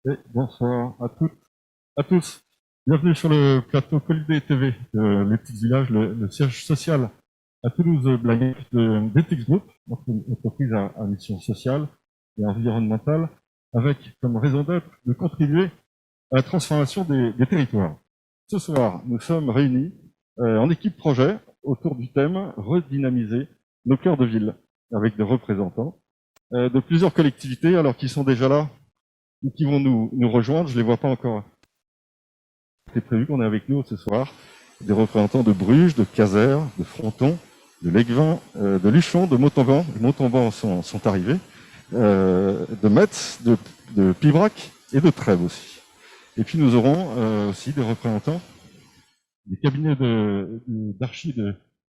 Et bonsoir à toutes, à tous. Bienvenue sur le plateau Colibé TV, Les Petits Villages, le siège social à Toulouse-Blagnac d'Ethics Group, notre entreprise à mission sociale et environnementale, avec comme raison d'être de contribuer à la transformation des territoires. Ce soir, nous sommes réunis en équipe projet autour du thème redynamiser nos cœurs de ville, avec des représentants de plusieurs collectivités, alors qu'ils sont déjà là ou qui vont nous rejoindre. Je ne les vois pas encore. C'est prévu qu'on est avec nous ce soir des représentants de Bruges, de Caser, de Fronton, de Léguevin, de Luchon, de Montauban. Les Montauban sont arrivés, de Metz, de Pibrac et de Trèbes aussi. Et puis nous aurons aussi des représentants des cabinets d'archi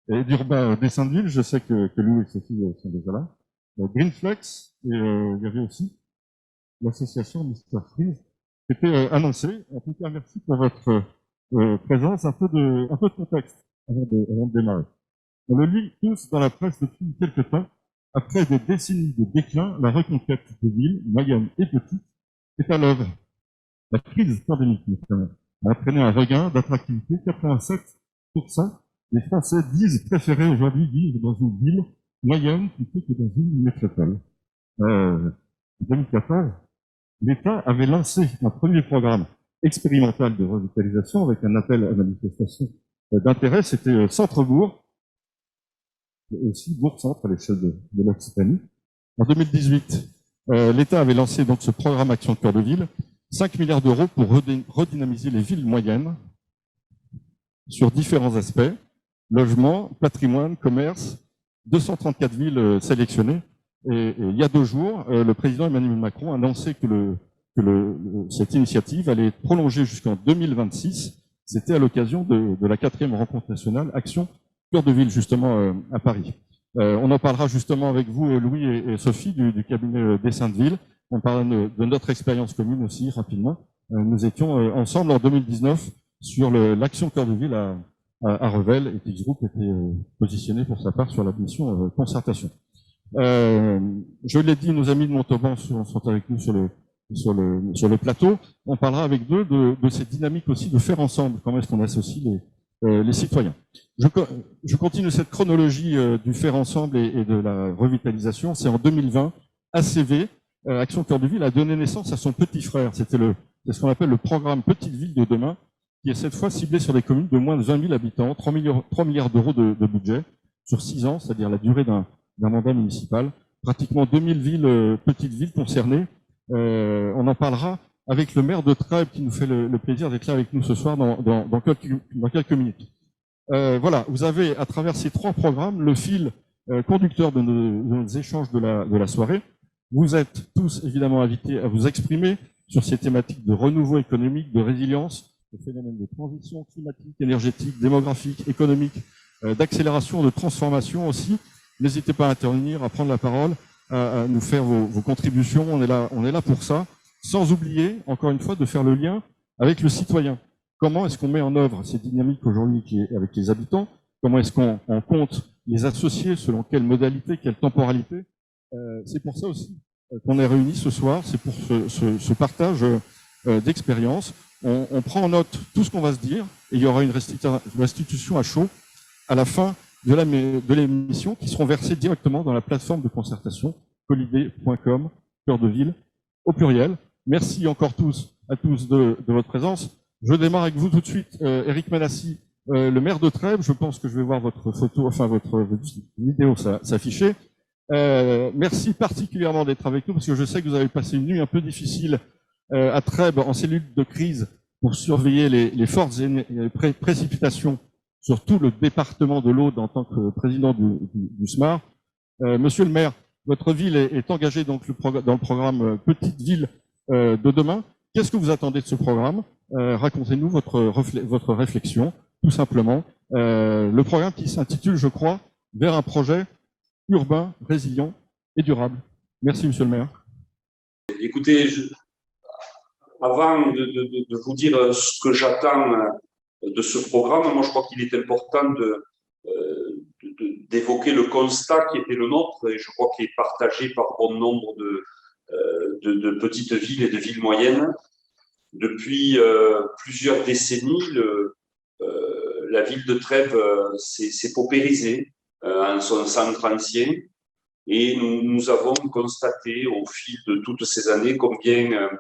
et d'urbain des Saintes-Villes. Je sais que Lou et Sophie sont déjà là. Greenflex, et il y avait aussi l'association Mr. Freeze, qui était annoncée. En tout cas, merci pour votre présence. Un peu de contexte avant de démarrer. On le lit tous dans la presse depuis quelques temps. Après des décennies de déclin, la reconquête des villes, moyennes et petites, est à l'œuvre. La crise pandémique, notamment, a entraîné un regain d'attractivité. 87% des Français disent préférer aujourd'hui vivre dans une ville moyenne plutôt que dans une métropole. En 2014, l'État avait lancé un premier programme expérimental de revitalisation avec un appel à manifestation d'intérêt. C'était Centre-Bourg, et aussi Bourg-Centre à l'échelle de l'Occitanie. En 2018, l'État avait lancé donc ce programme Action Cœur de Ville, 5 milliards d'euros pour redynamiser les villes moyennes sur différents aspects, logement, patrimoine, commerce, 234 villes sélectionnées. Et il y a 2 jours, le président Emmanuel Macron a annoncé que cette initiative allait être prolongée jusqu'en 2026. C'était à l'occasion de la 4e rencontre nationale Action Cœur de Ville, justement, à Paris. On en parlera justement avec vous, Louis et Sophie, du cabinet des Saintes-Villes. On parlera de notre expérience commune aussi, rapidement. Nous étions ensemble en 2019 sur l'Action Cœur de Ville à Revel, et Ethics Group était positionné pour sa part sur la mission concertation. Je l'ai dit, nos amis de Montauban sont avec nous sur le plateau. On parlera avec eux de cette dynamique aussi de faire ensemble, comment est-ce qu'on associe les citoyens. Je continue cette chronologie du faire ensemble et de la revitalisation. C'est en 2020, ACV, Action Cœur de Ville, a donné naissance à son petit frère. C'est ce qu'on appelle le programme Petite Ville de demain, qui est cette fois ciblé sur des communes de moins de 20 000 habitants, 3 milliards d'euros de budget sur 6 ans, c'est-à-dire la durée d'un mandat municipal. Pratiquement 2000 villes, petites villes concernées. On en parlera avec le maire de Trèbes qui nous fait le plaisir d'être là avec nous ce soir dans quelques minutes. Voilà, vous avez à travers ces 3 programmes le fil conducteur de nos échanges de la soirée. Vous êtes tous évidemment invités à vous exprimer sur ces thématiques de renouveau économique, de résilience, de phénomènes de transition climatique, énergétique, démographique, économique, d'accélération, de transformation aussi. N'hésitez pas à intervenir, à prendre la parole, à nous faire vos contributions. On est là pour ça. Sans oublier, encore une fois, de faire le lien avec le citoyen. Comment est-ce qu'on met en œuvre ces dynamiques aujourd'hui avec les habitants? Comment est-ce qu'on compte les associer? Selon quelle modalité, quelle temporalité? C'est pour ça aussi qu'on est réunis ce soir. C'est pour ce partage d'expérience. On prend en note tout ce qu'on va se dire et il y aura une restitution à chaud à la fin de l'émission qui seront versées directement dans la plateforme de concertation colibé.com, cœur de ville, au pluriel. Merci encore à tous de votre présence. Je démarre avec vous tout de suite, Éric Manassi, le maire de Trèbes. Je pense que je vais voir votre photo, enfin votre vidéo s'afficher. Merci particulièrement d'être avec nous parce que je sais que vous avez passé une nuit un peu difficile à Trèbes en cellule de crise pour surveiller les fortes précipitations sur tout le département de l'Aude en tant que président du SMAR. Monsieur le maire, votre ville est engagée donc dans le programme Petite Ville de demain. Qu'est-ce que vous attendez de ce programme? Racontez-nous votre réflexion, tout simplement. Le programme qui s'intitule, je crois, Vers un projet urbain, résilient et durable. Merci, monsieur le maire. Écoutez, avant de vous dire ce que j'attends de ce programme, moi je crois qu'il est important d'évoquer le constat qui était le nôtre et je crois qu'il est partagé par bon nombre de petites villes et de villes moyennes. Depuis plusieurs décennies, la ville de Trèbes s'est paupérisée en son centre ancien. Et nous avons constaté au fil de toutes ces années combien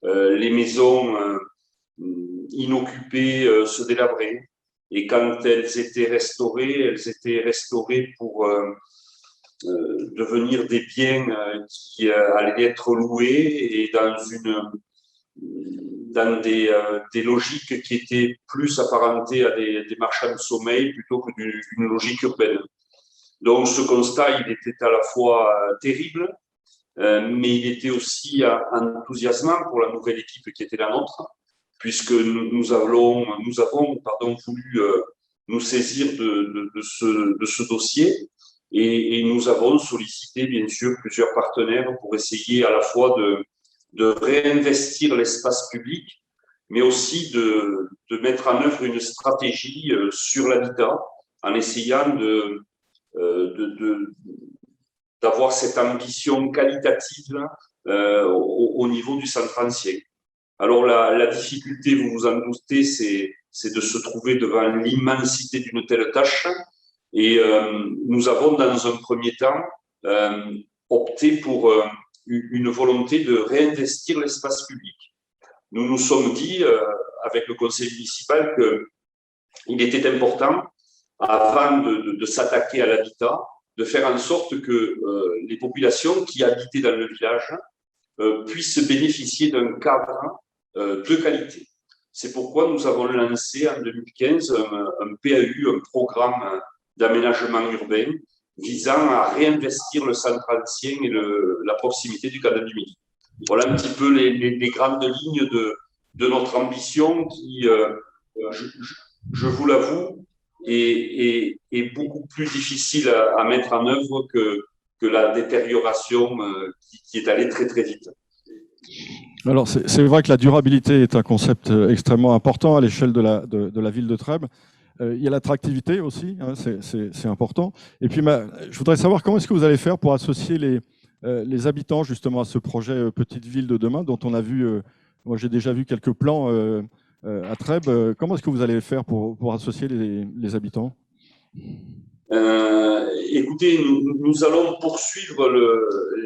les maisons inoccupées se délabraient. Et quand elles étaient restaurées pour devenir des biens qui allaient être loués et dans des logiques qui étaient plus apparentées à des marchands de sommeil plutôt que d'une logique urbaine. Donc ce constat, il était à la fois terrible, mais il était aussi enthousiasmant pour la nouvelle équipe qui était la nôtre, puisque nous avons voulu nous saisir de ce dossier et nous avons sollicité bien sûr plusieurs partenaires pour essayer à la fois de réinvestir l'espace public, mais aussi de mettre en œuvre une stratégie sur l'habitat en essayant d'avoir cette ambition qualitative au niveau du centre ancien. Alors la difficulté, vous vous en doutez, c'est de se trouver devant l'immensité d'une telle tâche. Et nous avons dans un premier temps opté pour une volonté de réinvestir l'espace public. Nous nous sommes dit avec le conseil municipal qu'il était important, avant de s'attaquer à l'habitat, de faire en sorte que les populations qui habitaient dans le village puissent bénéficier d'un cadre de qualité. C'est pourquoi nous avons lancé en 2015 un PAU, un programme d'aménagement urbain visant à réinvestir le centre ancien et la proximité du canal du Midi. Voilà un petit peu les grandes lignes de notre ambition qui, je vous l'avoue, est beaucoup plus difficile à mettre en œuvre que la détérioration qui est allée très très vite. Alors c'est vrai que la durabilité est un concept extrêmement important à l'échelle de la ville de Trèbes. Il y a l'attractivité aussi, hein, c'est important. Et puis je voudrais savoir comment est-ce que vous allez faire pour associer les habitants justement à ce projet Petite Ville de demain dont on a vu, moi j'ai déjà vu quelques plans à Trèbes. Comment est-ce que vous allez faire pour associer les habitants ? Écoutez, nous allons poursuivre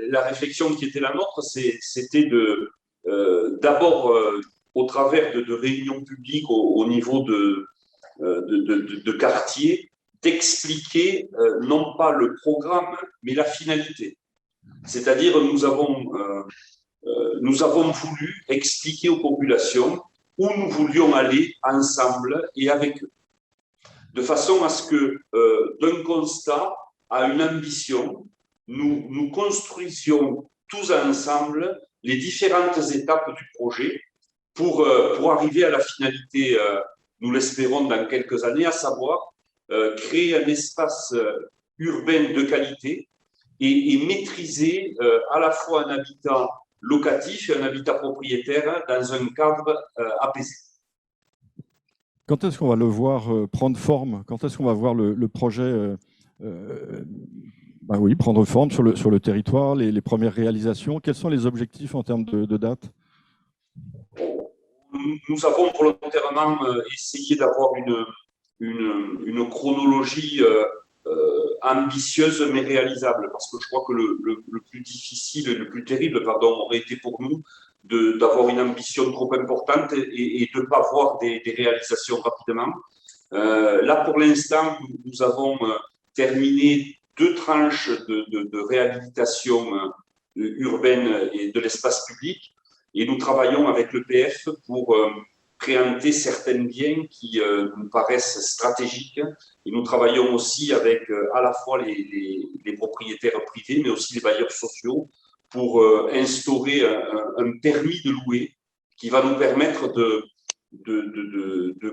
la réflexion qui était la nôtre, c'était d'abord au travers de réunions publiques au niveau de quartier, d'expliquer non pas le programme, mais la finalité. C'est-à-dire, nous avons voulu expliquer aux populations où nous voulions aller ensemble et avec eux, de façon à ce que d'un constat à une ambition, nous construisions tous ensemble les différentes étapes du projet pour arriver à la finalité, nous l'espérons dans quelques années, à savoir créer un espace urbain de qualité et maîtriser à la fois un habitat locatif et un habitat propriétaire dans un cadre apaisé. Quand est-ce qu'on va le voir prendre forme ? Quand est-ce qu'on va voir le projet prendre forme sur le territoire, les premières réalisations ? Quels sont les objectifs en termes de date ? Nous avons volontairement essayé d'avoir une chronologie ambitieuse mais réalisable, parce que je crois que le plus difficile et le plus terrible, aurait été pour nous d'avoir une ambition trop importante et de ne pas voir des réalisations rapidement. Là, pour l'instant, nous avons terminé 2 tranches de réhabilitation urbaine et de l'espace public, et nous travaillons avec l'EPF pour préempter certains biens qui nous paraissent stratégiques. Et nous travaillons aussi avec à la fois les propriétaires privés, mais aussi les bailleurs sociaux, pour instaurer un permis de louer qui va nous permettre de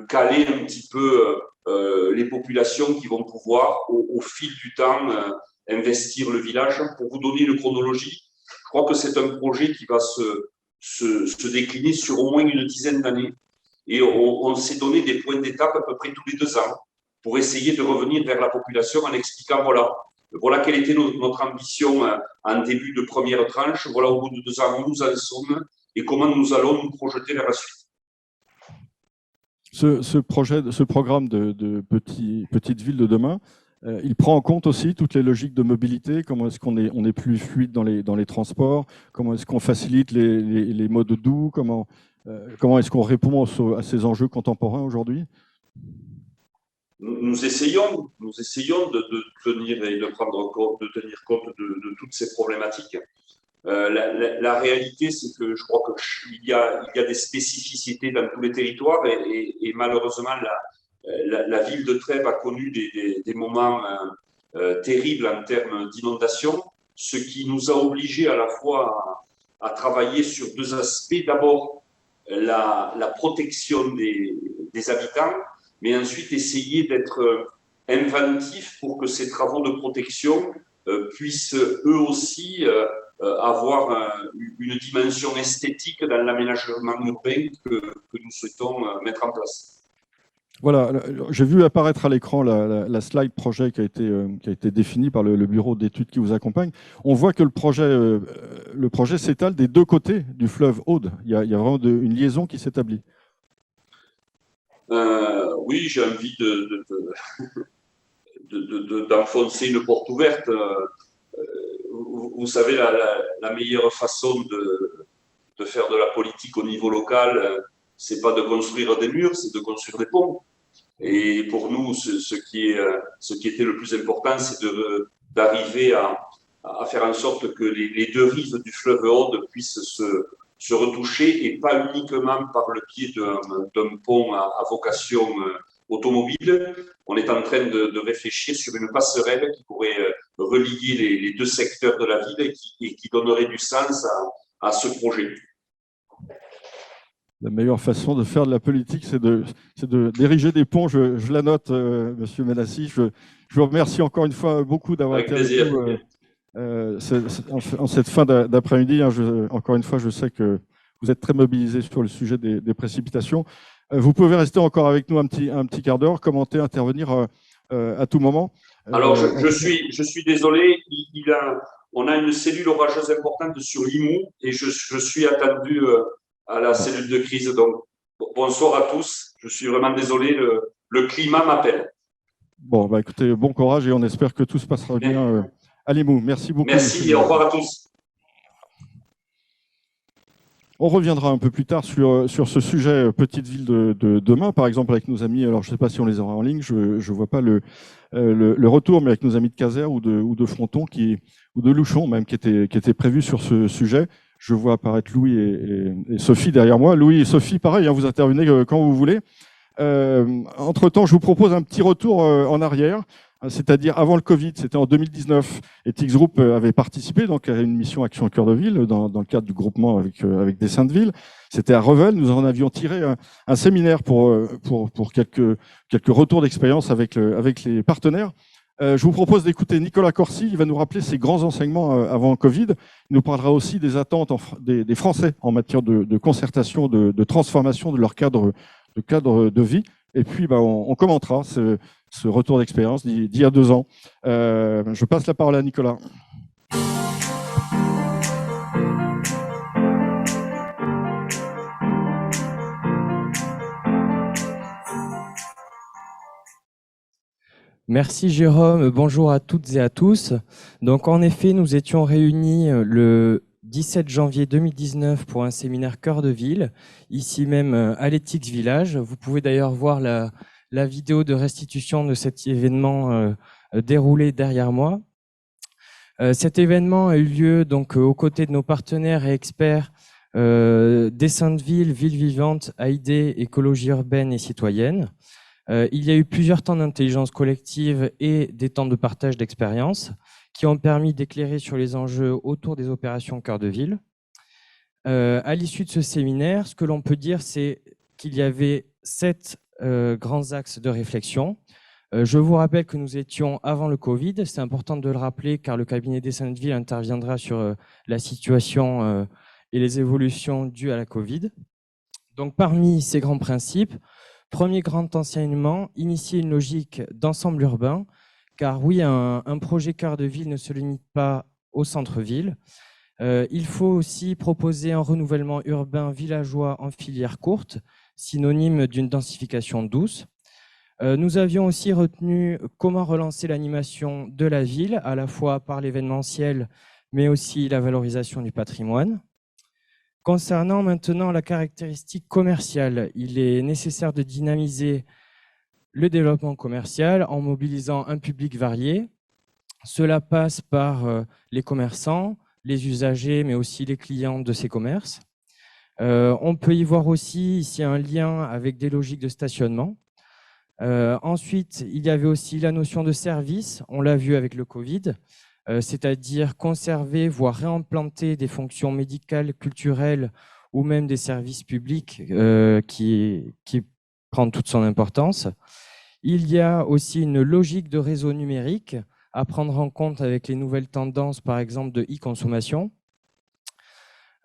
caler un petit peu les populations qui vont pouvoir, au fil du temps, investir le village. Pour vous donner une chronologie, je crois que c'est un projet qui va se décliner sur au moins une dizaine d'années. Et on s'est donné des points d'étape à peu près tous les 2 ans pour essayer de revenir vers la population en expliquant, voilà, Voilà quelle était notre ambition en début de première tranche. Voilà au bout de 2 ans où nous en sommes et comment nous allons nous projeter vers la suite. Ce programme de petite ville de demain, il prend en compte aussi toutes les logiques de mobilité. Comment est-ce qu'on est plus fluide dans les transports? Comment est-ce qu'on facilite les modes doux? Comment est-ce qu'on répond à ces enjeux contemporains aujourd'hui? Nous essayons de tenir et de prendre compte, de tenir compte de toutes ces problématiques. La réalité, c'est que je crois qu'il y a des spécificités dans tous les territoires et malheureusement, la ville de Trèbes a connu des moments terribles en termes d'inondation, ce qui nous a obligés à la fois à travailler sur 2 aspects. D'abord, la protection des habitants, mais ensuite essayer d'être inventif pour que ces travaux de protection puissent eux aussi avoir une dimension esthétique dans l'aménagement urbain que nous souhaitons mettre en place. Voilà, j'ai vu apparaître à l'écran la slide projet qui a été définie par le bureau d'études qui vous accompagne. On voit que le projet s'étale des 2 côtés du fleuve Aude. Il y a vraiment une liaison qui s'établit. Oui, j'ai envie d'enfoncer une porte ouverte. Vous savez, la meilleure façon de faire de la politique au niveau local, c'est pas de construire des murs, c'est de construire des ponts. Et pour nous, ce qui était le plus important, c'est d'arriver à faire en sorte que les 2 rives du fleuve Aude puissent se retoucher et pas uniquement par le biais d'un pont à vocation automobile. On est en train de réfléchir sur une passerelle qui pourrait relier les 2 secteurs de la ville et qui donnerait du sens à ce projet. La meilleure façon de faire de la politique, c'est d'ériger des ponts. Je la note, Monsieur Menassi. Je vous remercie encore une fois beaucoup d'avoir été avec nous en cette fin d'après-midi. Encore une fois, je sais que vous êtes très mobilisés sur le sujet des précipitations. Vous pouvez rester encore avec nous un petit quart d'heure, commenter, intervenir à tout moment. Alors, je suis désolé. On a une cellule orageuse importante sur Limoux et je suis attendu à la cellule de crise. Donc, bonsoir à tous. Je suis vraiment désolé. Le climat m'appelle. Bon, bah écoutez, bon courage et on espère que tout se passera bien à Limoux. Merci beaucoup. Merci et au revoir à tous. On reviendra un peu plus tard sur ce sujet petite ville de demain, par exemple avec nos amis. Alors, je ne sais pas si on les aura en ligne. Je ne vois pas le retour, mais avec nos amis de Caser ou de Fronton ou de Louchon même qui étaient prévus sur ce sujet. Je vois apparaître Louis et Sophie derrière moi. Louis et Sophie, pareil, vous intervenez quand vous voulez. Entre-temps, je vous propose un petit retour en arrière, c'est-à-dire avant le Covid, c'était en 2019. Ethics Group avait participé donc, à une mission Action Cœur de Ville dans le cadre du groupement avec des Saintes-Villes. C'était à Revel. Nous en avions tiré un séminaire pour quelques retours d'expérience avec les partenaires. Je vous propose d'écouter Nicolas Corsi. Il va nous rappeler ses grands enseignements avant Covid. Il nous parlera aussi des attentes des Français en matière de concertation, de transformation de leur cadre de vie. Et puis, on commentera ce retour d'expérience d'il y a 2 ans. Je passe la parole à Nicolas. Merci Jérôme, bonjour à toutes et à tous. Donc en effet, nous étions réunis le 17 janvier 2019 pour un séminaire Cœur de Ville, ici même à l'Ethics Village. Vous pouvez d'ailleurs voir la vidéo de restitution de cet événement déroulé derrière moi. Cet événement a eu lieu donc aux côtés de nos partenaires et experts des Saintes-Villes, Villes Vivantes, AID, Écologie urbaine et citoyenne. Il y a eu plusieurs temps d'intelligence collective et des temps de partage d'expériences qui ont permis d'éclairer sur les enjeux autour des opérations Cœur de Ville. À l'issue de ce séminaire, ce que l'on peut dire, c'est qu'il y avait 7 grands axes de réflexion. Je vous rappelle que nous étions avant le Covid. C'est important de le rappeler car le cabinet des Saintes-Villes interviendra sur la situation et les évolutions dues à la Covid. Donc, parmi ces grands principes, premier grand enseignement, initier une logique d'ensemble urbain car oui, un projet cœur de ville ne se limite pas au centre-ville. Il faut aussi proposer un renouvellement urbain villageois en filière courte, synonyme d'une densification douce. Nous avions aussi retenu comment relancer l'animation de la ville, à la fois par l'événementiel, mais aussi la valorisation du patrimoine. Concernant maintenant la caractéristique commerciale, il est nécessaire de dynamiser le développement commercial en mobilisant un public varié. Cela passe par les commerçants, les usagers, mais aussi les clients de ces commerces. On peut y voir aussi ici un lien avec des logiques de stationnement. Ensuite, il y avait aussi la notion de service, on l'a vu avec le Covid, c'est-à-dire conserver, voire réimplanter des fonctions médicales, culturelles ou même des services publics qui prennent toute son importance. Il y a aussi une logique de réseau numérique à prendre en compte avec les nouvelles tendances, par exemple, de e-consommation.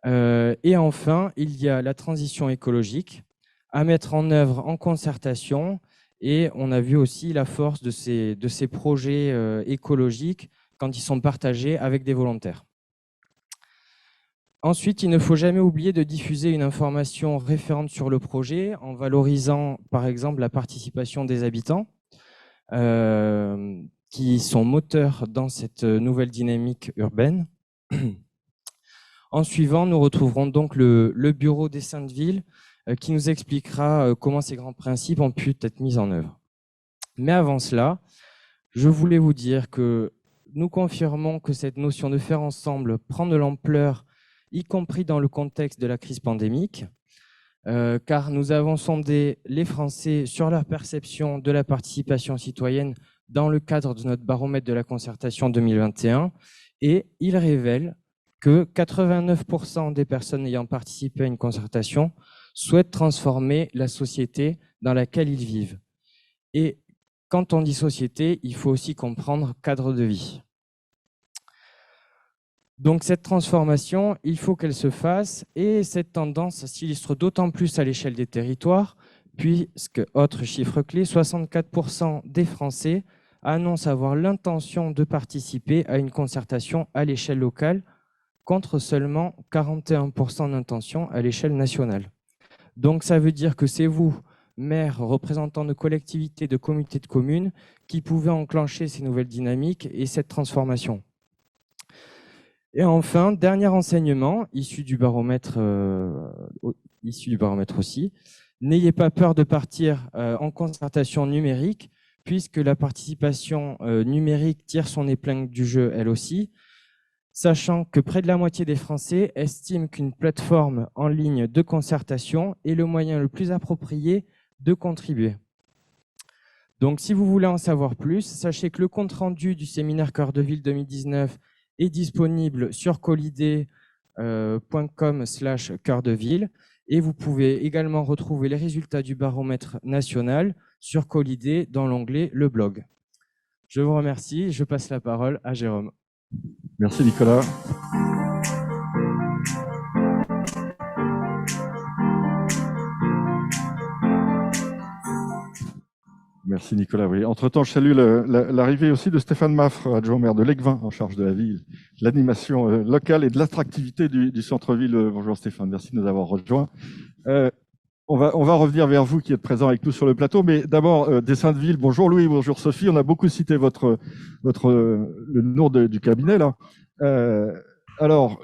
Et enfin, il y a la transition écologique à mettre en œuvre en concertation. Et on a vu aussi la force de ces projets écologiques quand ils sont partagés avec des volontaires. Ensuite, il ne faut jamais oublier de diffuser une information référente sur le projet en valorisant, par exemple, la participation des habitants qui sont moteurs dans cette nouvelle dynamique urbaine. En suivant, nous retrouverons donc le bureau des Saintes Villes qui nous expliquera comment ces grands principes ont pu être mis en œuvre. Mais avant cela, je voulais vous dire que nous confirmons que cette notion de faire ensemble prend de l'ampleur, y compris dans le contexte de la crise pandémique, car nous avons sondé les Français sur leur perception de la participation citoyenne dans le cadre de notre baromètre de la concertation 2021, et il révèle que 89% des personnes ayant participé à une concertation souhaitent transformer la société dans laquelle ils vivent. Et quand on dit société, il faut aussi comprendre cadre de vie. Donc cette transformation, il faut qu'elle se fasse, et cette tendance s'illustre d'autant plus à l'échelle des territoires, puisque, autre chiffre clé, 64% des Français annoncent avoir l'intention de participer à une concertation à l'échelle locale, contre seulement 41% d'intention à l'échelle nationale. Donc ça veut dire que c'est vous, maires, représentants de collectivités, de comités de communes, qui pouvez enclencher ces nouvelles dynamiques et cette transformation. Et enfin, dernier enseignement, issu du baromètre aussi, n'ayez pas peur de partir en concertation numérique, puisque la participation numérique tire son épingle du jeu elle aussi, sachant que près de la moitié des Français estiment qu'une plateforme en ligne de concertation est le moyen le plus approprié de contribuer. Donc, si vous voulez en savoir plus, sachez que le compte-rendu du séminaire Cœur de Ville 2019 est disponible sur colidé.com/cœur-de-ville, et vous pouvez également retrouver les résultats du baromètre national sur Colidé dans l'onglet Le blog. Je vous remercie, je passe la parole à Jérôme. Merci Nicolas. Merci Nicolas. Oui. Entre-temps, je salue l'arrivée aussi de Stéphane Maffre, adjoint maire de Legvin, en charge de la ville, de l'animation locale et de l'attractivité du centre-ville. Bonjour Stéphane, merci de nous avoir rejoints. On va revenir vers vous qui êtes présents avec nous sur le plateau, mais d'abord des Saintes-Villes. Bonjour Louis, bonjour Sophie. On a beaucoup cité le nom du cabinet là. Alors,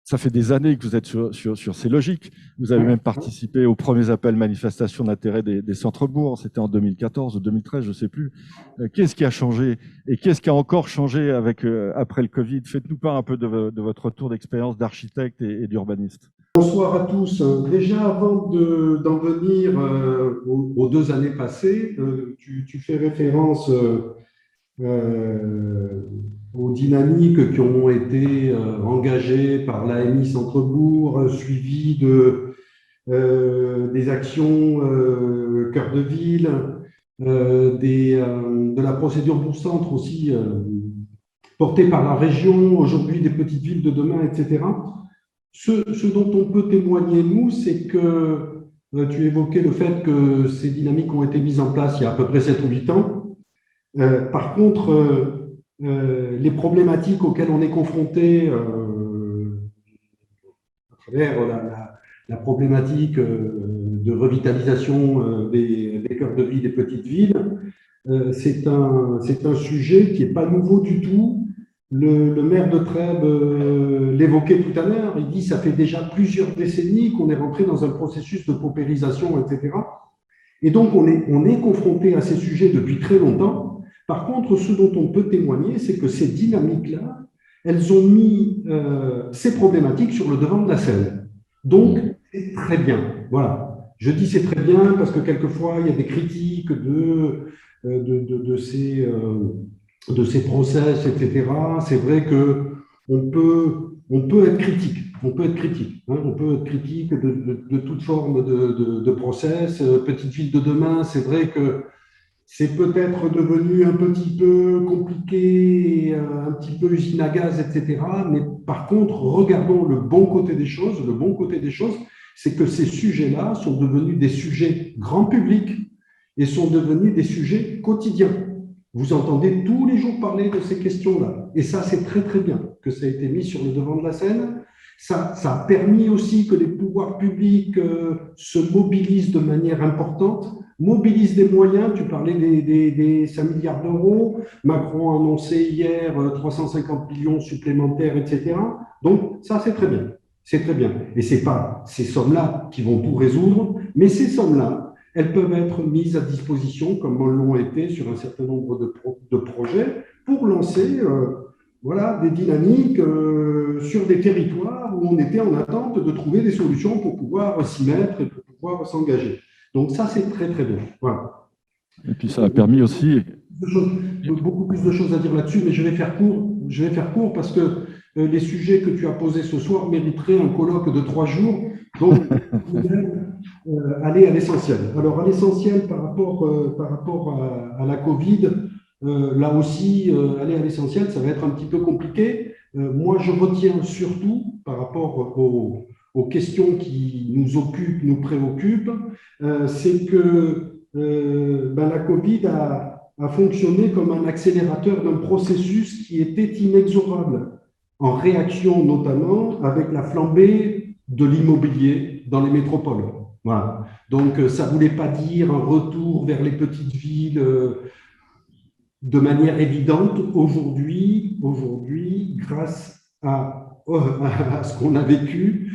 ça fait des années que vous êtes sur ces logiques. Vous avez même participé aux premiers appels manifestations d'intérêt des centres-bourgs. C'était en 2014 ou 2013, je ne sais plus. Qu'est-ce qui a changé et qu'est-ce qui a encore changé après le Covid? Faites-nous part un peu de votre retour d'expérience d'architecte et d'urbaniste. Bonsoir à tous. Déjà, avant d'en venir aux 2 années passées, tu fais référence aux dynamiques qui ont été engagées par l'AMI Centre-Bourg, suivies des actions Cœur de Ville, de la procédure Bourg-Centre aussi, portée par la région, aujourd'hui des petites villes de demain, etc. Ce dont on peut témoigner, nous, c'est que tu évoquais le fait que ces dynamiques ont été mises en place il y a à peu près 7 ou 8 ans. Par contre, les problématiques auxquelles on est confronté à travers la problématique de revitalisation des cœurs de ville des petites villes, c'est un sujet qui n'est pas nouveau du tout. Le maire de Trèbes l'évoquait tout à l'heure, il dit que ça fait déjà plusieurs décennies qu'on est rentré dans un processus de paupérisation, etc. Et donc on est confronté à ces sujets depuis très longtemps. Par contre, ce dont on peut témoigner, c'est que ces dynamiques-là, elles ont mis ces problématiques sur le devant de la scène. Donc, c'est très bien. Voilà. Je dis c'est très bien parce que quelquefois, il y a des critiques de ces process, etc. C'est vrai qu'on peut être critique. On peut être critique. Hein, on peut être critique de toute forme de process. Petite ville de demain, c'est vrai que c'est peut-être devenu un petit peu compliqué, un petit peu usine à gaz, etc. Mais par contre, regardons le bon côté des choses. Le bon côté des choses, c'est que ces sujets-là sont devenus des sujets grand public et sont devenus des sujets quotidiens. Vous entendez tous les jours parler de ces questions-là. Et ça, c'est très, très bien que ça ait été mis sur le devant de la scène. Ça a permis aussi que les pouvoirs publics se mobilisent de manière importante, mobilisent des moyens. Tu parlais des 5 milliards d'euros. Macron a annoncé hier 350 millions supplémentaires, etc. Donc, ça, c'est très bien. C'est très bien. Et ce n'est pas ces sommes-là qui vont tout résoudre, mais ces sommes-là, elles peuvent être mises à disposition, comme elles l'ont été sur un certain nombre de projets, pour lancer voilà, des dynamiques sur des territoires où on était en attente de trouver des solutions pour pouvoir s'y mettre et pour pouvoir s'engager. Donc ça, c'est très, très bien. Voilà. Et puis ça a permis aussi... Beaucoup plus de choses à dire là-dessus, mais je vais faire court parce que les sujets que tu as posés ce soir mériteraient un colloque de 3 jours. Donc, aller à l'essentiel. Alors, à l'essentiel par rapport à la Covid, là aussi, aller à l'essentiel, ça va être un petit peu compliqué. Moi, je retiens surtout, par rapport aux questions qui nous occupent, nous préoccupent, c'est que la Covid a fonctionné comme un accélérateur d'un processus qui était inexorable, en réaction notamment avec la flambée de l'immobilier dans les métropoles. Voilà. Donc, ça ne voulait pas dire un retour vers les petites villes de manière évidente. Aujourd'hui, grâce à ce qu'on a vécu,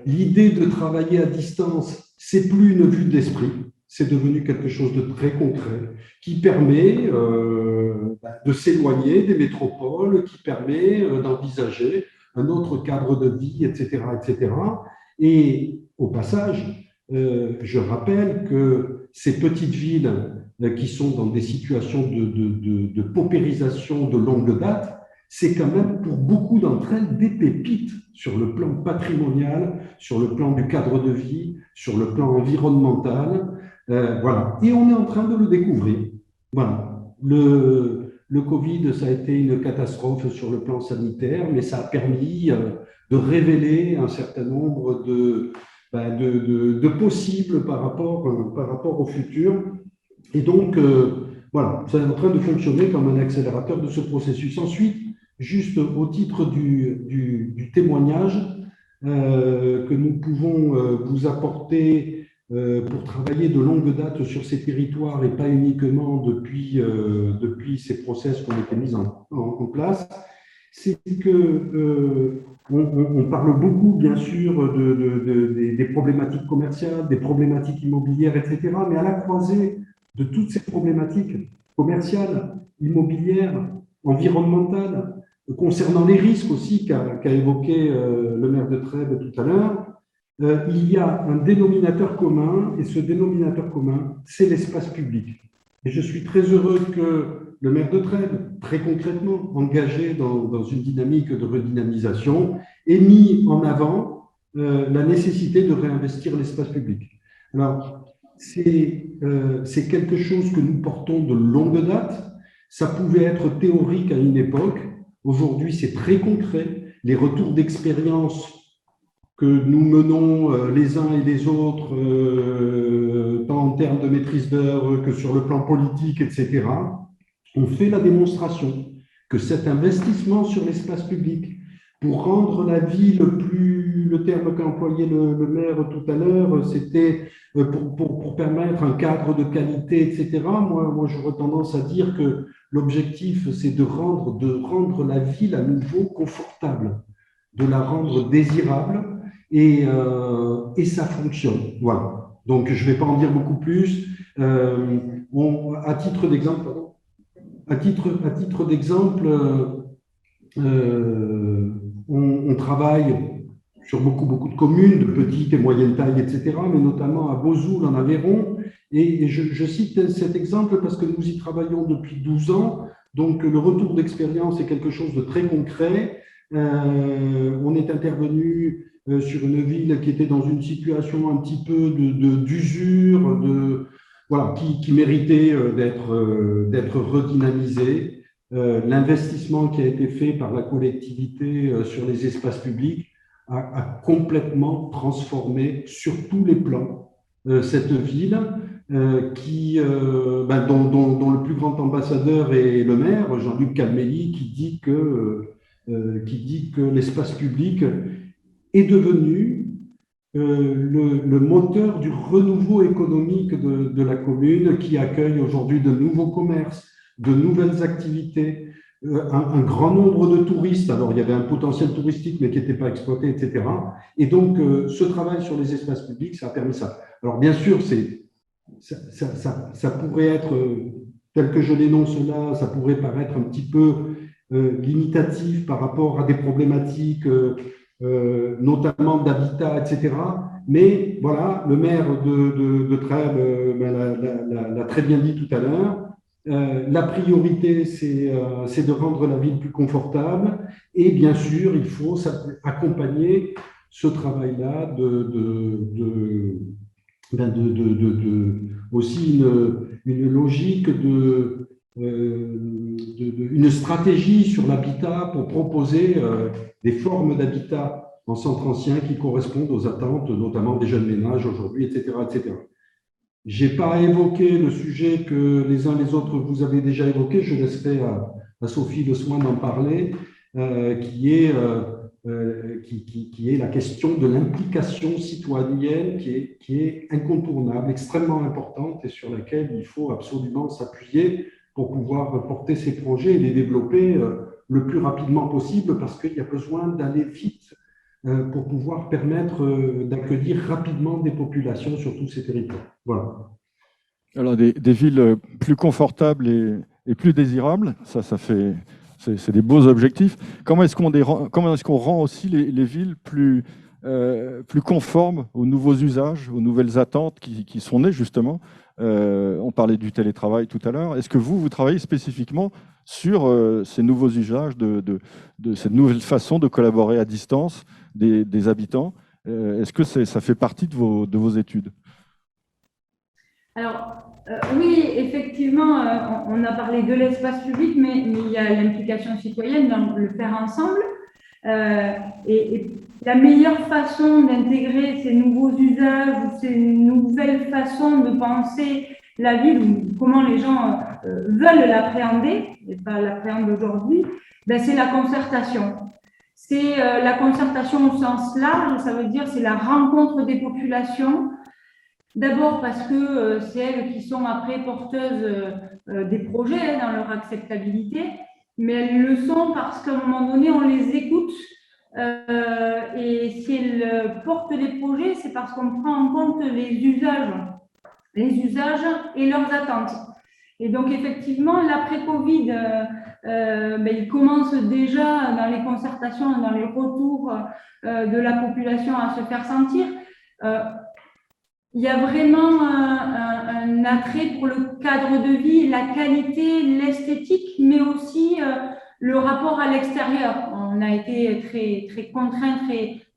l'idée de travailler à distance, c'est plus une vue d'esprit, c'est devenu quelque chose de très concret qui permet de s'éloigner des métropoles, qui permet d'envisager un autre cadre de vie, etc., etc. Et au passage, je rappelle que ces petites villes qui sont dans des situations de paupérisation de longue date, c'est quand même pour beaucoup d'entre elles des pépites sur le plan patrimonial, sur le plan du cadre de vie, sur le plan environnemental. Voilà. Et on est en train de le découvrir. Voilà. Le Covid, ça a été une catastrophe sur le plan sanitaire, mais ça a permis de révéler un certain nombre de possibles par rapport au futur. Et donc, voilà, ça est en train de fonctionner comme un accélérateur de ce processus. Ensuite, juste au titre du témoignage que nous pouvons vous apporter pour travailler de longue date sur ces territoires et pas uniquement depuis ces process qui ont été mis en place, c'est que on parle beaucoup, bien sûr, des problématiques commerciales, des problématiques immobilières, etc. Mais à la croisée de toutes ces problématiques commerciales, immobilières, environnementales, concernant les risques aussi qu'a évoqué le maire de Trèbes tout à l'heure, il y a un dénominateur commun, et ce dénominateur commun, c'est l'espace public. Et je suis très heureux que le maire de Trèbes, très concrètement engagé dans une dynamique de redynamisation, ait mis en avant la nécessité de réinvestir l'espace public. Alors, c'est quelque chose que nous portons de longue date. Ça pouvait être théorique à une époque. Aujourd'hui, c'est très concret. Les retours d'expérience que nous menons les uns et les autres, tant en termes de maîtrise d'œuvre que sur le plan politique, etc., on fait la démonstration que cet investissement sur l'espace public pour rendre la ville plus, le terme qu'a employé le maire tout à l'heure, c'était pour permettre un cadre de qualité, etc. Moi j'aurais tendance à dire que l'objectif, c'est de rendre la ville à nouveau confortable, de la rendre désirable, et ça fonctionne. Voilà. Donc, je ne vais pas en dire beaucoup plus. À titre d'exemple, on travaille sur beaucoup de communes, de petite et moyenne taille, etc., mais notamment à Vesoul, en Aveyron. Et je cite cet exemple parce que nous y travaillons depuis 12 ans. Donc, le retour d'expérience est quelque chose de très concret. On est intervenu sur une ville qui était dans une situation un petit peu d'usure, voilà, qui méritait d'être redynamisée. L'investissement qui a été fait par la collectivité sur les espaces publics a complètement transformé sur tous les plans cette ville dont le plus grand ambassadeur est le maire, Jean-Luc Calmelli, qui dit que l'espace public est devenu le moteur du renouveau économique de la commune, qui accueille aujourd'hui de nouveaux commerces, de nouvelles activités, un grand nombre de touristes. Alors, il y avait un potentiel touristique, mais qui n'était pas exploité, etc. Et donc, ce travail sur les espaces publics, ça a permis ça. Alors, bien sûr, ça pourrait être, tel que je l'énonce là, ça pourrait paraître un petit peu limitatif par rapport à des problématiques notamment d'habitat, etc. Mais voilà, le maire de Trèbes l'a très bien dit tout à l'heure. La priorité, c'est de rendre la ville plus confortable, et bien sûr, il faut accompagner ce travail-là aussi une logique une stratégie sur l'habitat pour proposer des formes d'habitat en centre ancien qui correspondent aux attentes, notamment des jeunes ménages aujourd'hui, etc., etc. Je n'ai pas évoqué le sujet que les uns les autres vous avez déjà évoqué, je laisserai à Sophie le soin d'en parler, qui est la question de l'implication citoyenne, qui est incontournable, extrêmement importante, et sur laquelle il faut absolument s'appuyer pour pouvoir porter ces projets et les développer le plus rapidement possible, parce qu'il y a besoin d'aller vite pour pouvoir permettre d'accueillir rapidement des populations sur tous ces territoires. Voilà. Alors, des villes plus confortables et plus désirables, c'est des beaux objectifs. Comment est-ce qu'on rend aussi les villes plus conformes aux nouveaux usages, aux nouvelles attentes qui sont nées justement? On parlait du télétravail tout à l'heure. Est-ce que vous travaillez spécifiquement sur ces nouveaux usages, de cette nouvelle façon de collaborer à distance des habitants? Est-ce que ça fait partie de vos études? Alors, oui, effectivement, on a parlé de l'espace public, mais il y a l'implication citoyenne dans le faire ensemble. Et la meilleure façon d'intégrer ces nouveaux usages ou ces nouvelles façons de penser la ville, ou comment les gens veulent l'appréhender, et pas l'appréhender aujourd'hui, c'est la concertation. C'est la concertation au sens large, ça veut dire c'est la rencontre des populations. D'abord parce que c'est elles qui sont après porteuses des projets dans leur acceptabilité, mais elles le sont parce qu'à un moment donné, on les écoute. Et si elles portent des projets, c'est parce qu'on prend en compte les usages et leurs attentes. Et donc, effectivement, l'après-Covid, il commence déjà dans les concertations, dans les retours de la population à se faire sentir. Il y a vraiment un attrait pour le cadre de vie, la qualité, l'esthétique, mais aussi le rapport à l'extérieur. On a été très contraints,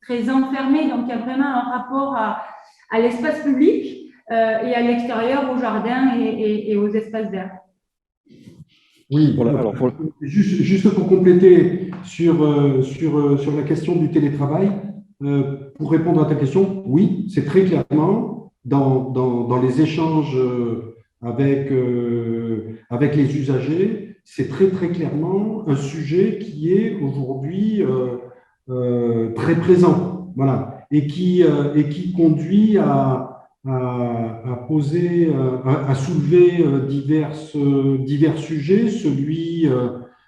très enfermés, donc il y a vraiment un rapport à l'espace public et à l'extérieur, au jardin et aux espaces verts. Oui, juste pour compléter sur la question du télétravail, pour répondre à ta question, oui, c'est très clairement dans les échanges avec avec les usagers, c'est très très clairement un sujet qui est aujourd'hui très présent, voilà, et qui conduit à poser, à soulever divers sujets,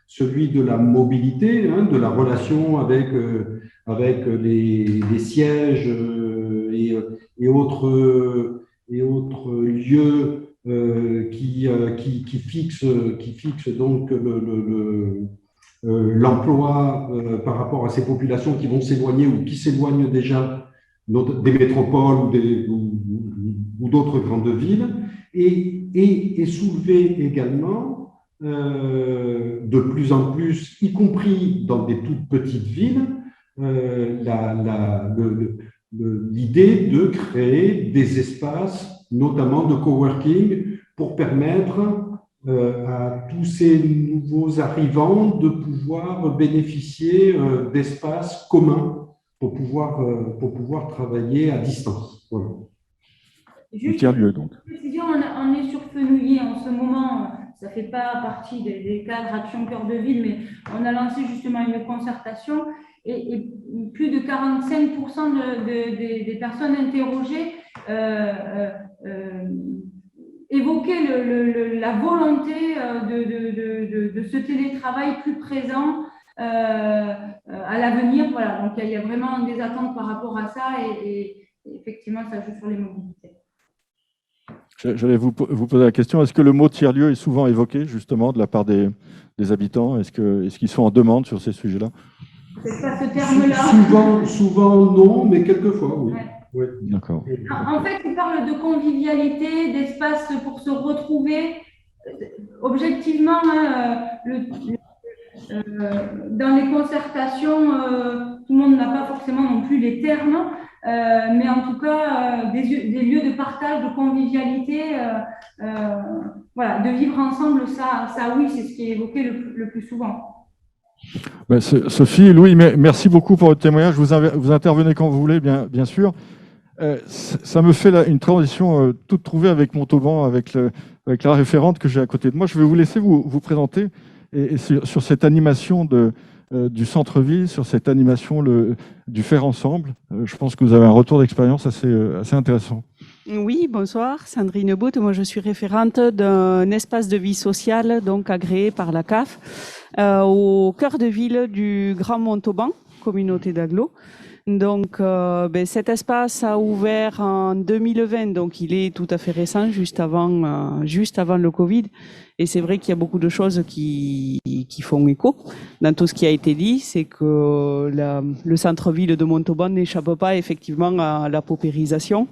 celui de la mobilité, hein, de la relation avec les sièges et autres lieux qui fixent donc l'emploi par rapport à ces populations qui vont s'éloigner ou qui s'éloignent déjà des métropoles ou d'autres grandes villes, et soulever également de plus en plus, y compris dans des toutes petites villes, l'idée de créer des espaces, notamment de coworking, pour permettre à tous ces nouveaux arrivants de pouvoir bénéficier d'espaces communs pour pouvoir travailler à distance. Voilà. Juste Tiers-lieu, donc. précision, on est sur Fenouillet en ce moment, ça ne fait pas partie des cadres Action Cœur de Ville, mais on a lancé justement une concertation et plus de 45% des personnes interrogées évoquaient la volonté de ce télétravail plus présent à l'avenir. Voilà. Donc il y a vraiment des attentes par rapport à ça et effectivement, ça joue sur les mobilités. J'allais vous poser la question, est-ce que le mot tiers-lieu est souvent évoqué justement de la part des habitants? Est-ce qu'ils sont en demande sur ces sujets-là? C'est pas ce terme-là. Souvent non, mais quelquefois oui. Ouais. Oui. D'accord. En fait, il parle de convivialité, d'espace pour se retrouver. Objectivement, dans les concertations, tout le monde n'a pas forcément non plus les termes, mais en tout cas, des lieux de partage, de convivialité, voilà, de vivre ensemble, ça oui, c'est ce qui est évoqué le plus souvent. Ben, Sophie, Louis, merci beaucoup pour votre témoignage. Vous intervenez quand vous voulez, bien sûr. Ça me fait une transition toute trouvée avec Montauban, avec la référente que j'ai à côté de moi. Je vais vous laisser vous présenter et sur cette animation du centre-ville, sur cette animation du faire ensemble. Je pense que vous avez un retour d'expérience assez intéressant. Oui, bonsoir, Sandrine Bout. Moi, je suis référente d'un espace de vie sociale, donc agréé par la CAF, au cœur de ville du Grand Montauban, communauté d'agglo. Donc, cet espace a ouvert en 2020, donc il est tout à fait récent, juste avant le Covid. Et c'est vrai qu'il y a beaucoup de choses qui font écho dans tout ce qui a été dit. C'est que le centre-ville de Montauban n'échappe pas effectivement à la paupérisation.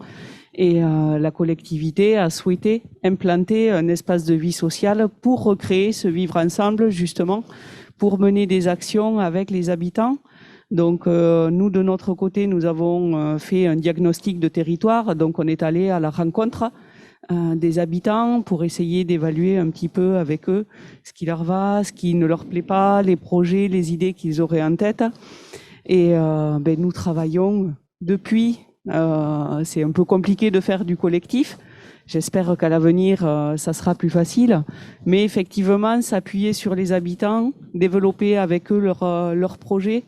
Et la collectivité a souhaité implanter un espace de vie sociale pour recréer ce vivre ensemble, justement, pour mener des actions avec les habitants. Donc, nous, de notre côté, nous avons fait un diagnostic de territoire. Donc, on est allé à la rencontre des habitants pour essayer d'évaluer un petit peu avec eux ce qui leur va, ce qui ne leur plaît pas, les projets, les idées qu'ils auraient en tête. Et nous travaillons depuis. C'est un peu compliqué de faire du collectif. J'espère qu'à l'avenir, ça sera plus facile. Mais effectivement, s'appuyer sur les habitants, développer avec eux leurs projets,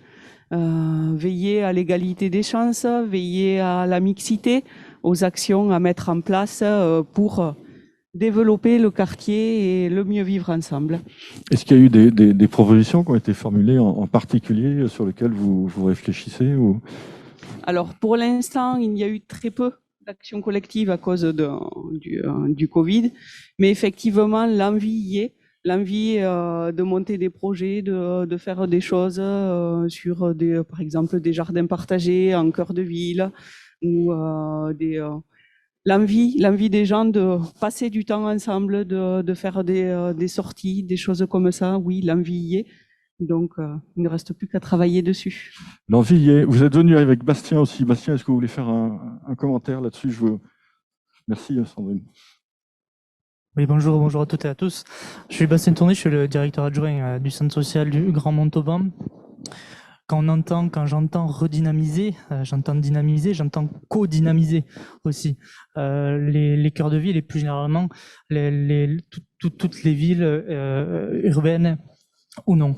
veiller à l'égalité des chances, veiller à la mixité, aux actions à mettre en place pour développer le quartier et le mieux vivre ensemble. Est-ce qu'il y a eu des propositions qui ont été formulées en particulier sur lesquelles vous réfléchissez ou... Alors, pour l'instant, il y a eu très peu d'actions collectives à cause du Covid, mais effectivement, l'envie y est. L'envie de monter des projets, de faire des choses sur par exemple des jardins partagés en cœur de ville, ou l'envie des gens de passer du temps ensemble, de faire des sorties, des choses comme ça. Oui, l'envie y est. Donc, il ne reste plus qu'à travailler dessus. L'envie y est. Vous êtes venu avec Bastien aussi. Bastien, est-ce que vous voulez faire un commentaire là-dessus? Merci, Sandrine. Oui, bonjour à toutes et à tous. Je suis Bastien Tourné, je suis le directeur adjoint du centre social du Grand Montauban. quand j'entends redynamiser, j'entends dynamiser, j'entends co-dynamiser aussi les cœurs de ville et plus généralement toutes les villes urbaines ou non.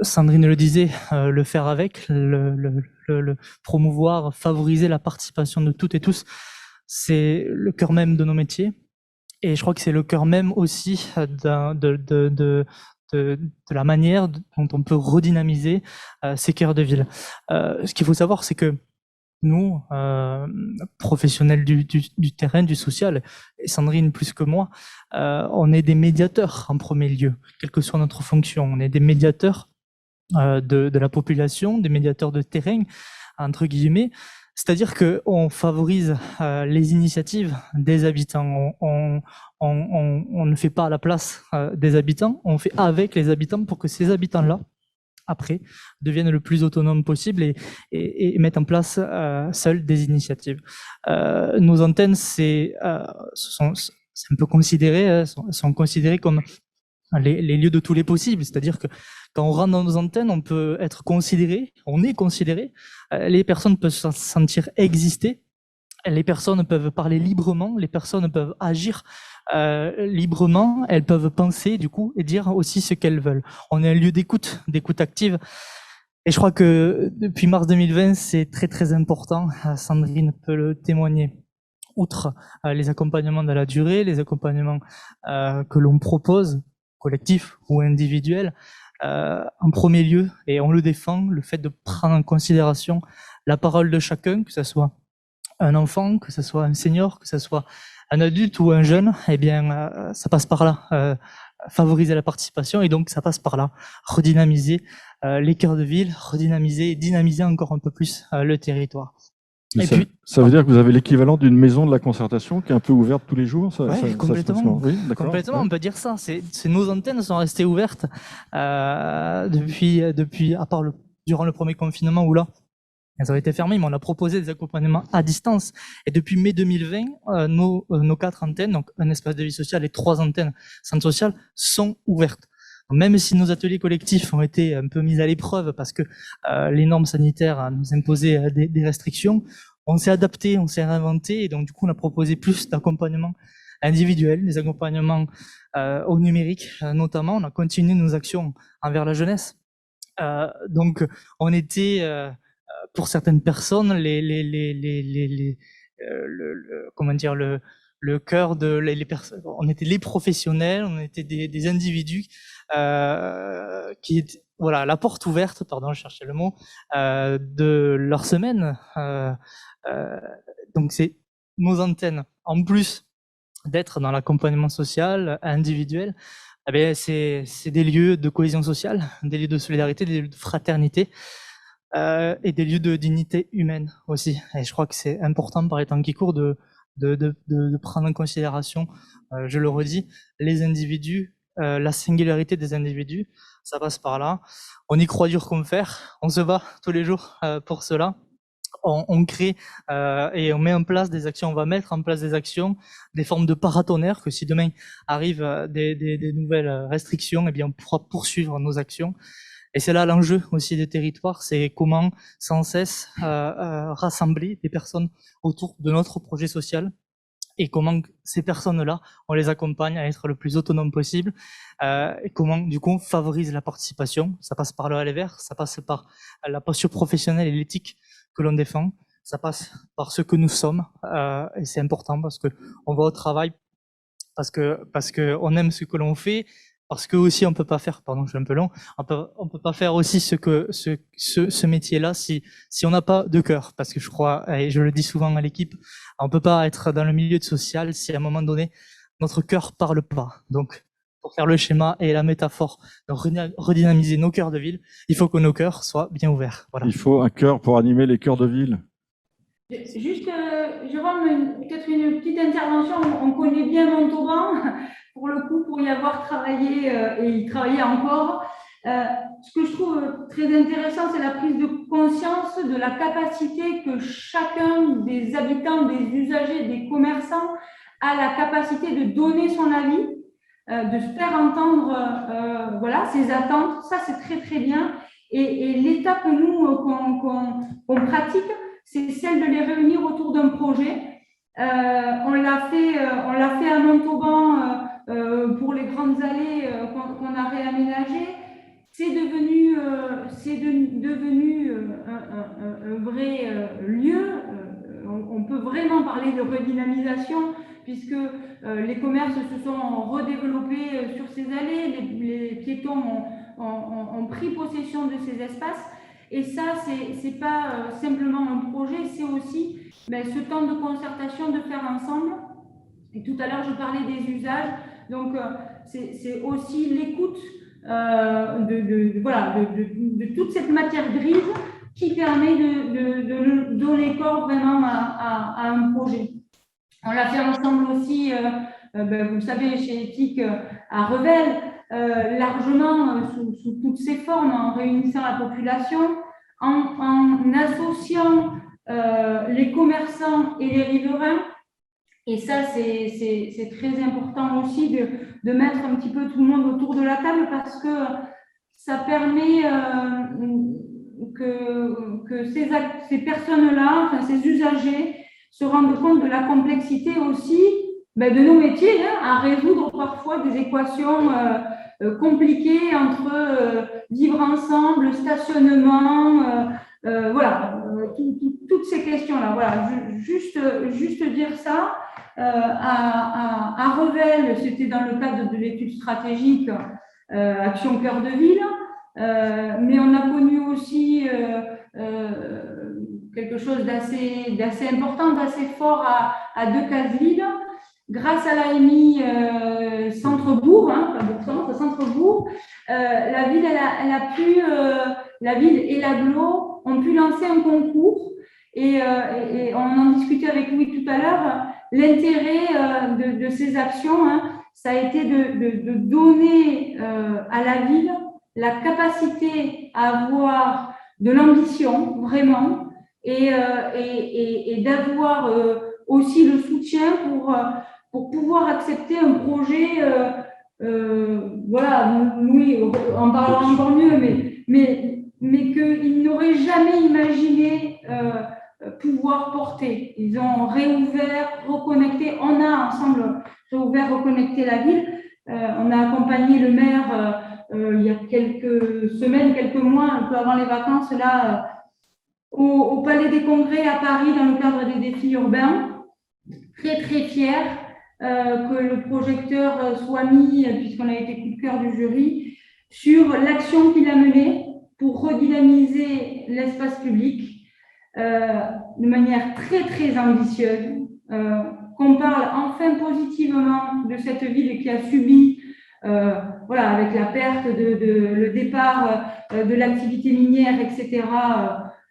Sandrine le disait, le faire avec, le promouvoir, favoriser la participation de toutes et tous, c'est le cœur même de nos métiers. Et je crois que c'est le cœur même aussi de la manière dont on peut redynamiser ces cœurs de ville. Ce qu'il faut savoir, c'est que nous, professionnels du terrain, du social, et Sandrine plus que moi, on est des médiateurs en premier lieu, quelle que soit notre fonction. On est des médiateurs de la population, des médiateurs de terrain, entre guillemets. C'est-à-dire qu'on favorise les initiatives des habitants. On ne fait pas à la place des habitants, on fait avec les habitants pour que ces habitants-là, après, deviennent le plus autonomes possible et mettent en place seuls des initiatives. Nos antennes, c'est un peu considéré, sont considérées comme les lieux de tous les possibles, c'est-à-dire que quand on rentre dans nos antennes, on peut être considéré, on est considéré, les personnes peuvent se sentir exister, les personnes peuvent parler librement, les personnes peuvent agir librement, elles peuvent penser du coup et dire aussi ce qu'elles veulent. On est un lieu d'écoute active. Et je crois que depuis mars 2020, c'est très très important, Sandrine peut le témoigner. Outre les accompagnements dans la durée, les accompagnements que l'on propose, collectifs ou individuels, en premier lieu, et on le défend, le fait de prendre en considération la parole de chacun, que ce soit un enfant, que ce soit un senior, que ce soit un adulte ou un jeune, eh bien, ça passe par là, favoriser la participation, et donc ça passe par là, redynamiser les cœurs de ville, redynamiser et dynamiser encore un peu plus le territoire. Et ça veut dire que vous avez l'équivalent d'une maison de la concertation qui est un peu ouverte tous les jours, Oui, complètement. Oui, complètement, on peut dire ça. Nos antennes sont restées ouvertes depuis, à part durant le premier confinement où là, elles avaient été fermées, mais on a proposé des accompagnements à distance. Et depuis mai 2020, nos 4 antennes, donc un espace de vie sociale et 3 antennes centre social, sont ouvertes. Même si nos ateliers collectifs ont été un peu mis à l'épreuve parce que les normes sanitaires nous imposaient des restrictions, on s'est adapté, on s'est réinventé, et donc du coup on a proposé plus d'accompagnements individuels, des accompagnements au numérique notamment. On a continué nos actions envers la jeunesse. Donc on était pour certaines personnes comment dire, le cœur de les personnes. On était les professionnels, on était des individus qui étaient, voilà, la porte ouverte, pardon, je cherchais le mot, de leur semaine. Donc c'est nos antennes, en plus d'être dans l'accompagnement social individuel, eh bien c'est des lieux de cohésion sociale, des lieux de solidarité, des lieux de fraternité. Et des lieux de dignité humaine aussi. Et je crois que c'est important par les temps qui courent de prendre en considération, je le redis, les individus, la singularité des individus, ça passe par là. On y croit dur comme fer, on se bat tous les jours pour cela. On crée et on met en place des actions, on va mettre en place des actions, des formes de paratonnerres, que si demain arrivent des nouvelles restrictions, eh bien on pourra poursuivre nos actions. Et c'est là l'enjeu aussi des territoires, c'est comment sans cesse rassembler des personnes autour de notre projet social et comment ces personnes-là, on les accompagne à être le plus autonome possible et comment du coup on favorise la participation. Ça passe par le aller vers, ça passe par la posture professionnelle et l'éthique que l'on défend, ça passe par ce que nous sommes et c'est important parce que on va au travail parce que on aime ce que l'on fait. Parce que aussi on peut pas faire, pardon, je suis un peu long, on peut pas faire aussi ce métier-là si on n'a pas de cœur. Parce que je crois, et je le dis souvent à l'équipe, on peut pas être dans le milieu social si à un moment donné notre cœur parle pas. Donc pour faire le schéma et la métaphore, de redynamiser nos cœurs de ville, il faut que nos cœurs soient bien ouverts. Voilà. Il faut un cœur pour animer les cœurs de ville. Juste, Jérôme, peut-être une petite intervention. On connaît bien Montauban, pour le coup, pour y avoir travaillé et y travailler encore. Ce que je trouve très intéressant, c'est la prise de conscience de la capacité que chacun des habitants, des usagers, des commerçants a la capacité de donner son avis, de se faire entendre voilà, ses attentes. Ça, c'est très, très bien. Et l'étape, nous, qu'on pratique, c'est celle de les réunir autour d'un projet. On l'a fait à Montauban pour les grandes allées qu'on a réaménagées. C'est devenu un vrai lieu. On peut vraiment parler de redynamisation puisque les commerces se sont redéveloppés sur ces allées, les piétons ont pris possession de ces espaces. Et ça, c'est pas simplement un projet, c'est aussi ce temps de concertation, de faire ensemble. Et tout à l'heure, je parlais des usages. Donc, c'est aussi l'écoute de toute cette matière grise qui permet de donner corps vraiment à un projet. On l'a fait ensemble aussi, vous le savez, chez Ethic à Revel, largement sous toutes ses formes, en réunissant la population, en associant les commerçants et les riverains. Et ça, c'est très important aussi de mettre un petit peu tout le monde autour de la table parce que ça permet que ces personnes-là, enfin, ces usagers, se rendent compte de la complexité aussi de nos métiers, à résoudre parfois des équations compliquées entre vivre ensemble, stationnement, toutes ces questions-là. Voilà, juste dire ça. À Revel, c'était dans le cadre de l'étude stratégique Action Cœur de Ville, mais on a connu aussi quelque chose d'assez important, d'assez fort à Decazeville, grâce à l'AMI Centre-Bourg, Centre-Bourg, la ville, la ville et l'agglo ont pu lancer un concours et on en discutait avec Louis tout à l'heure. L'intérêt de ces actions, ça a été de donner à la ville la capacité à avoir de l'ambition, vraiment, et d'avoir aussi le soutien pour pouvoir accepter un projet, Louis en parlera encore mieux, mais qu'ils n'auraient jamais imaginé pouvoir porter. Ils ont réouvert, reconnecté. On a ensemble réouvert, reconnecté la ville. On a accompagné le maire il y a quelques semaines, quelques mois, un peu avant les vacances, là, au Palais des Congrès à Paris, dans le cadre des défis urbains. Très, très fier que le projecteur soit mis, puisqu'on a été coup de cœur du jury, sur l'action qu'il a menée pour redynamiser l'espace public. De manière très, très ambitieuse, qu'on parle enfin positivement de cette ville qui a subi, avec la perte, le départ de l'activité minière, etc.,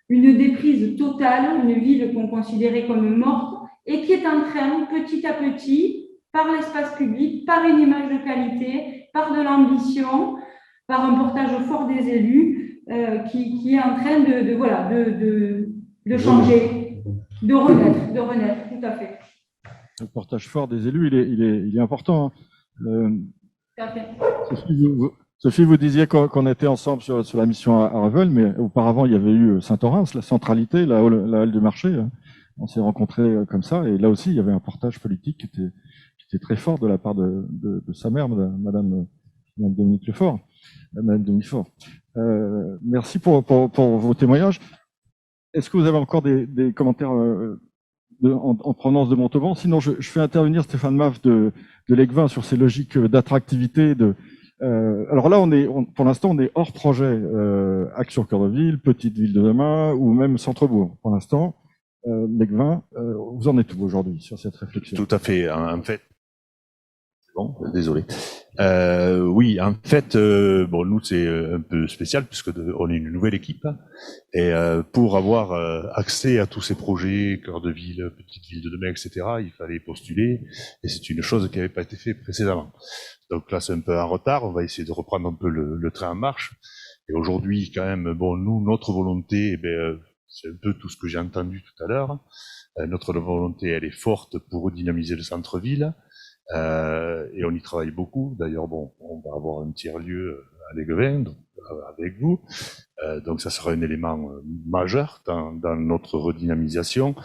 une déprise totale, une ville qu'on considérait comme morte et qui est en train, petit à petit, par l'espace public, par une image de qualité, par de l'ambition, par un portage fort des élus, qui est en train de changer, de renaître, tout à fait. Le portage fort des élus, il est important. Tout à fait. Sophie, vous disiez qu'on était ensemble sur la mission à Revel, mais auparavant, il y avait eu Saint-Orens, la centralité, la halle du marché. On s'est rencontrés comme ça, et là aussi, il y avait un portage politique qui était très fort de la part de sa mère, Madame Dominique Lefort. Madame Dominique Lefort. Merci pour vos témoignages. Est-ce que vous avez encore des commentaires en provenance de Montauban? Sinon, je fais intervenir Stéphane Maff de l'Egvin sur ces logiques d'attractivité. Alors là, pour l'instant, on est hors projet Action Cœur de Ville, Petite Ville de demain ou même Centre-Bourg. Pour l'instant, l'Egvin, vous en êtes où aujourd'hui sur cette réflexion? Tout à fait. En fait, bon, désolé. Oui, en fait, nous c'est un peu spécial puisque on est une nouvelle équipe et pour avoir accès à tous ces projets, Cœur de Ville, Petite Ville de demain, etc., il fallait postuler et c'est une chose qui n'avait pas été faite précédemment. Donc là, c'est un peu en retard. On va essayer de reprendre un peu le train en marche. Et aujourd'hui, quand même, nous, notre volonté, c'est un peu tout ce que j'ai entendu tout à l'heure. Notre volonté, elle est forte pour redynamiser le centre-ville. Et on y travaille beaucoup. D'ailleurs, on va avoir un tiers-lieu à l'Egvin, donc avec vous. Donc ça sera un élément majeur dans notre redynamisation.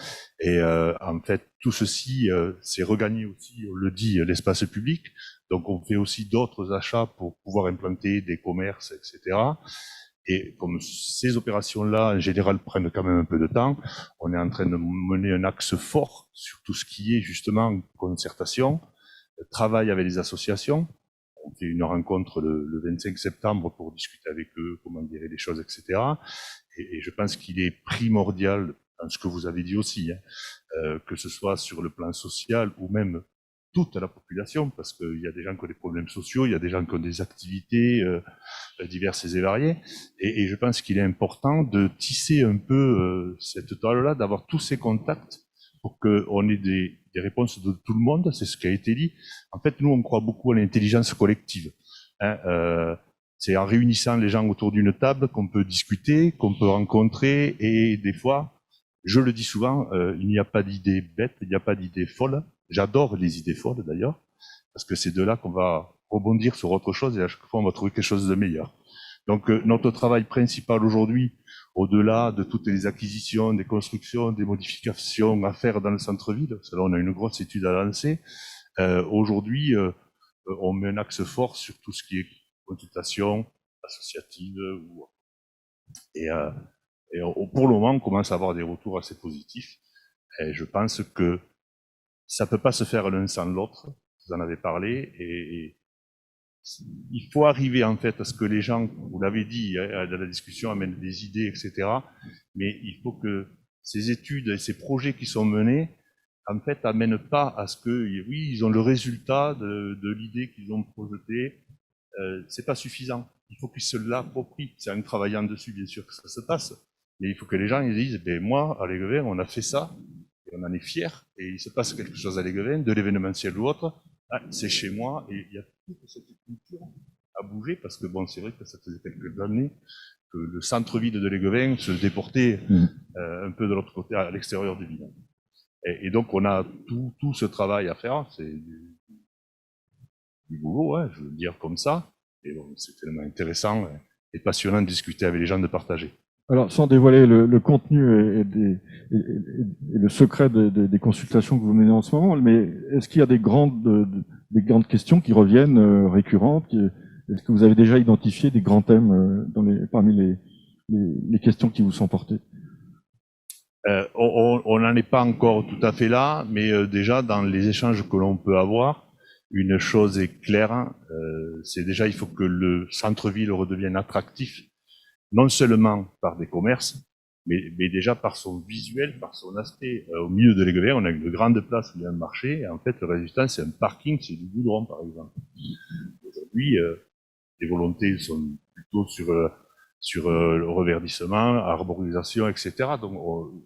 Et en fait, tout ceci, c'est regagner aussi, on le dit, l'espace public. Donc on fait aussi d'autres achats pour pouvoir implanter des commerces, etc. Et comme ces opérations-là, en général, prennent quand même un peu de temps, on est en train de mener un axe fort sur tout ce qui est justement concertation, travail avec les associations. On fait une rencontre le 25 septembre pour discuter avec eux, comment gérer les choses, etc. Et je pense qu'il est primordial, dans ce que vous avez dit aussi, que ce soit sur le plan social ou même toute la population, parce qu'il y a des gens qui ont des problèmes sociaux, il y a des gens qui ont des activités diverses et variées, et je pense qu'il est important de tisser un peu cette toile-là, d'avoir tous ces contacts pour qu'on ait des réponses de tout le monde, c'est ce qui a été dit. En fait, nous, on croit beaucoup à l'intelligence collective. C'est en réunissant les gens autour d'une table qu'on peut discuter, qu'on peut rencontrer, et des fois, je le dis souvent, il n'y a pas d'idée bête, il n'y a pas d'idée folle. J'adore les idées folles d'ailleurs, parce que c'est de là qu'on va rebondir sur autre chose et à chaque fois on va trouver quelque chose de meilleur. Donc notre travail principal aujourd'hui, au-delà de toutes les acquisitions, des constructions, des modifications à faire dans le centre-ville, parce que là on a une grosse étude à lancer, aujourd'hui on met un axe fort sur tout ce qui est consultation associative. Et pour le moment on commence à avoir des retours assez positifs et je pense que ça peut pas se faire l'un sans l'autre, vous en avez parlé, et il faut arriver en fait à ce que les gens, vous l'avez dit, dans la discussion, amènent des idées, etc. Mais il faut que ces études et ces projets qui sont menés, en fait, amènent pas à ce que, oui, ils ont le résultat de l'idée qu'ils ont projetée. C'est pas suffisant. Il faut qu'ils se l'approprient. C'est en travaillant dessus, bien sûr, que ça se passe. Mais il faut que les gens ils disent, ben moi, à Léguevin, on a fait ça. Et on en est fiers, et il se passe quelque chose à Léguevin, de l'événementiel ou autre, c'est chez moi, et il y a toute cette culture à bouger, parce que bon, c'est vrai que ça faisait quelques années que le centre-ville de Léguevin se déportait un peu de l'autre côté, à l'extérieur du village. Et donc on a tout ce travail à faire, c'est du boulot, je veux le dire comme ça, et bon, c'est tellement intéressant et passionnant de discuter avec les gens, de partager. Alors, sans dévoiler le contenu et le secret des consultations que vous menez en ce moment, mais est-ce qu'il y a des grandes questions qui reviennent récurrentes? Est-ce que vous avez déjà identifié des grands thèmes parmi les questions qui vous sont portées? On n'en est pas encore tout à fait là, mais déjà dans les échanges que l'on peut avoir, une chose est claire, c'est déjà il faut que le centre-ville redevienne attractif, non seulement par des commerces, mais déjà par son visuel, par son aspect. Au milieu de Léguevin, on a une grande place où il y a un marché, et en fait, le résultat, c'est un parking, c'est du goudron, par exemple. Aujourd'hui, les volontés sont plutôt sur le reverdissement, arborisation, etc. Donc,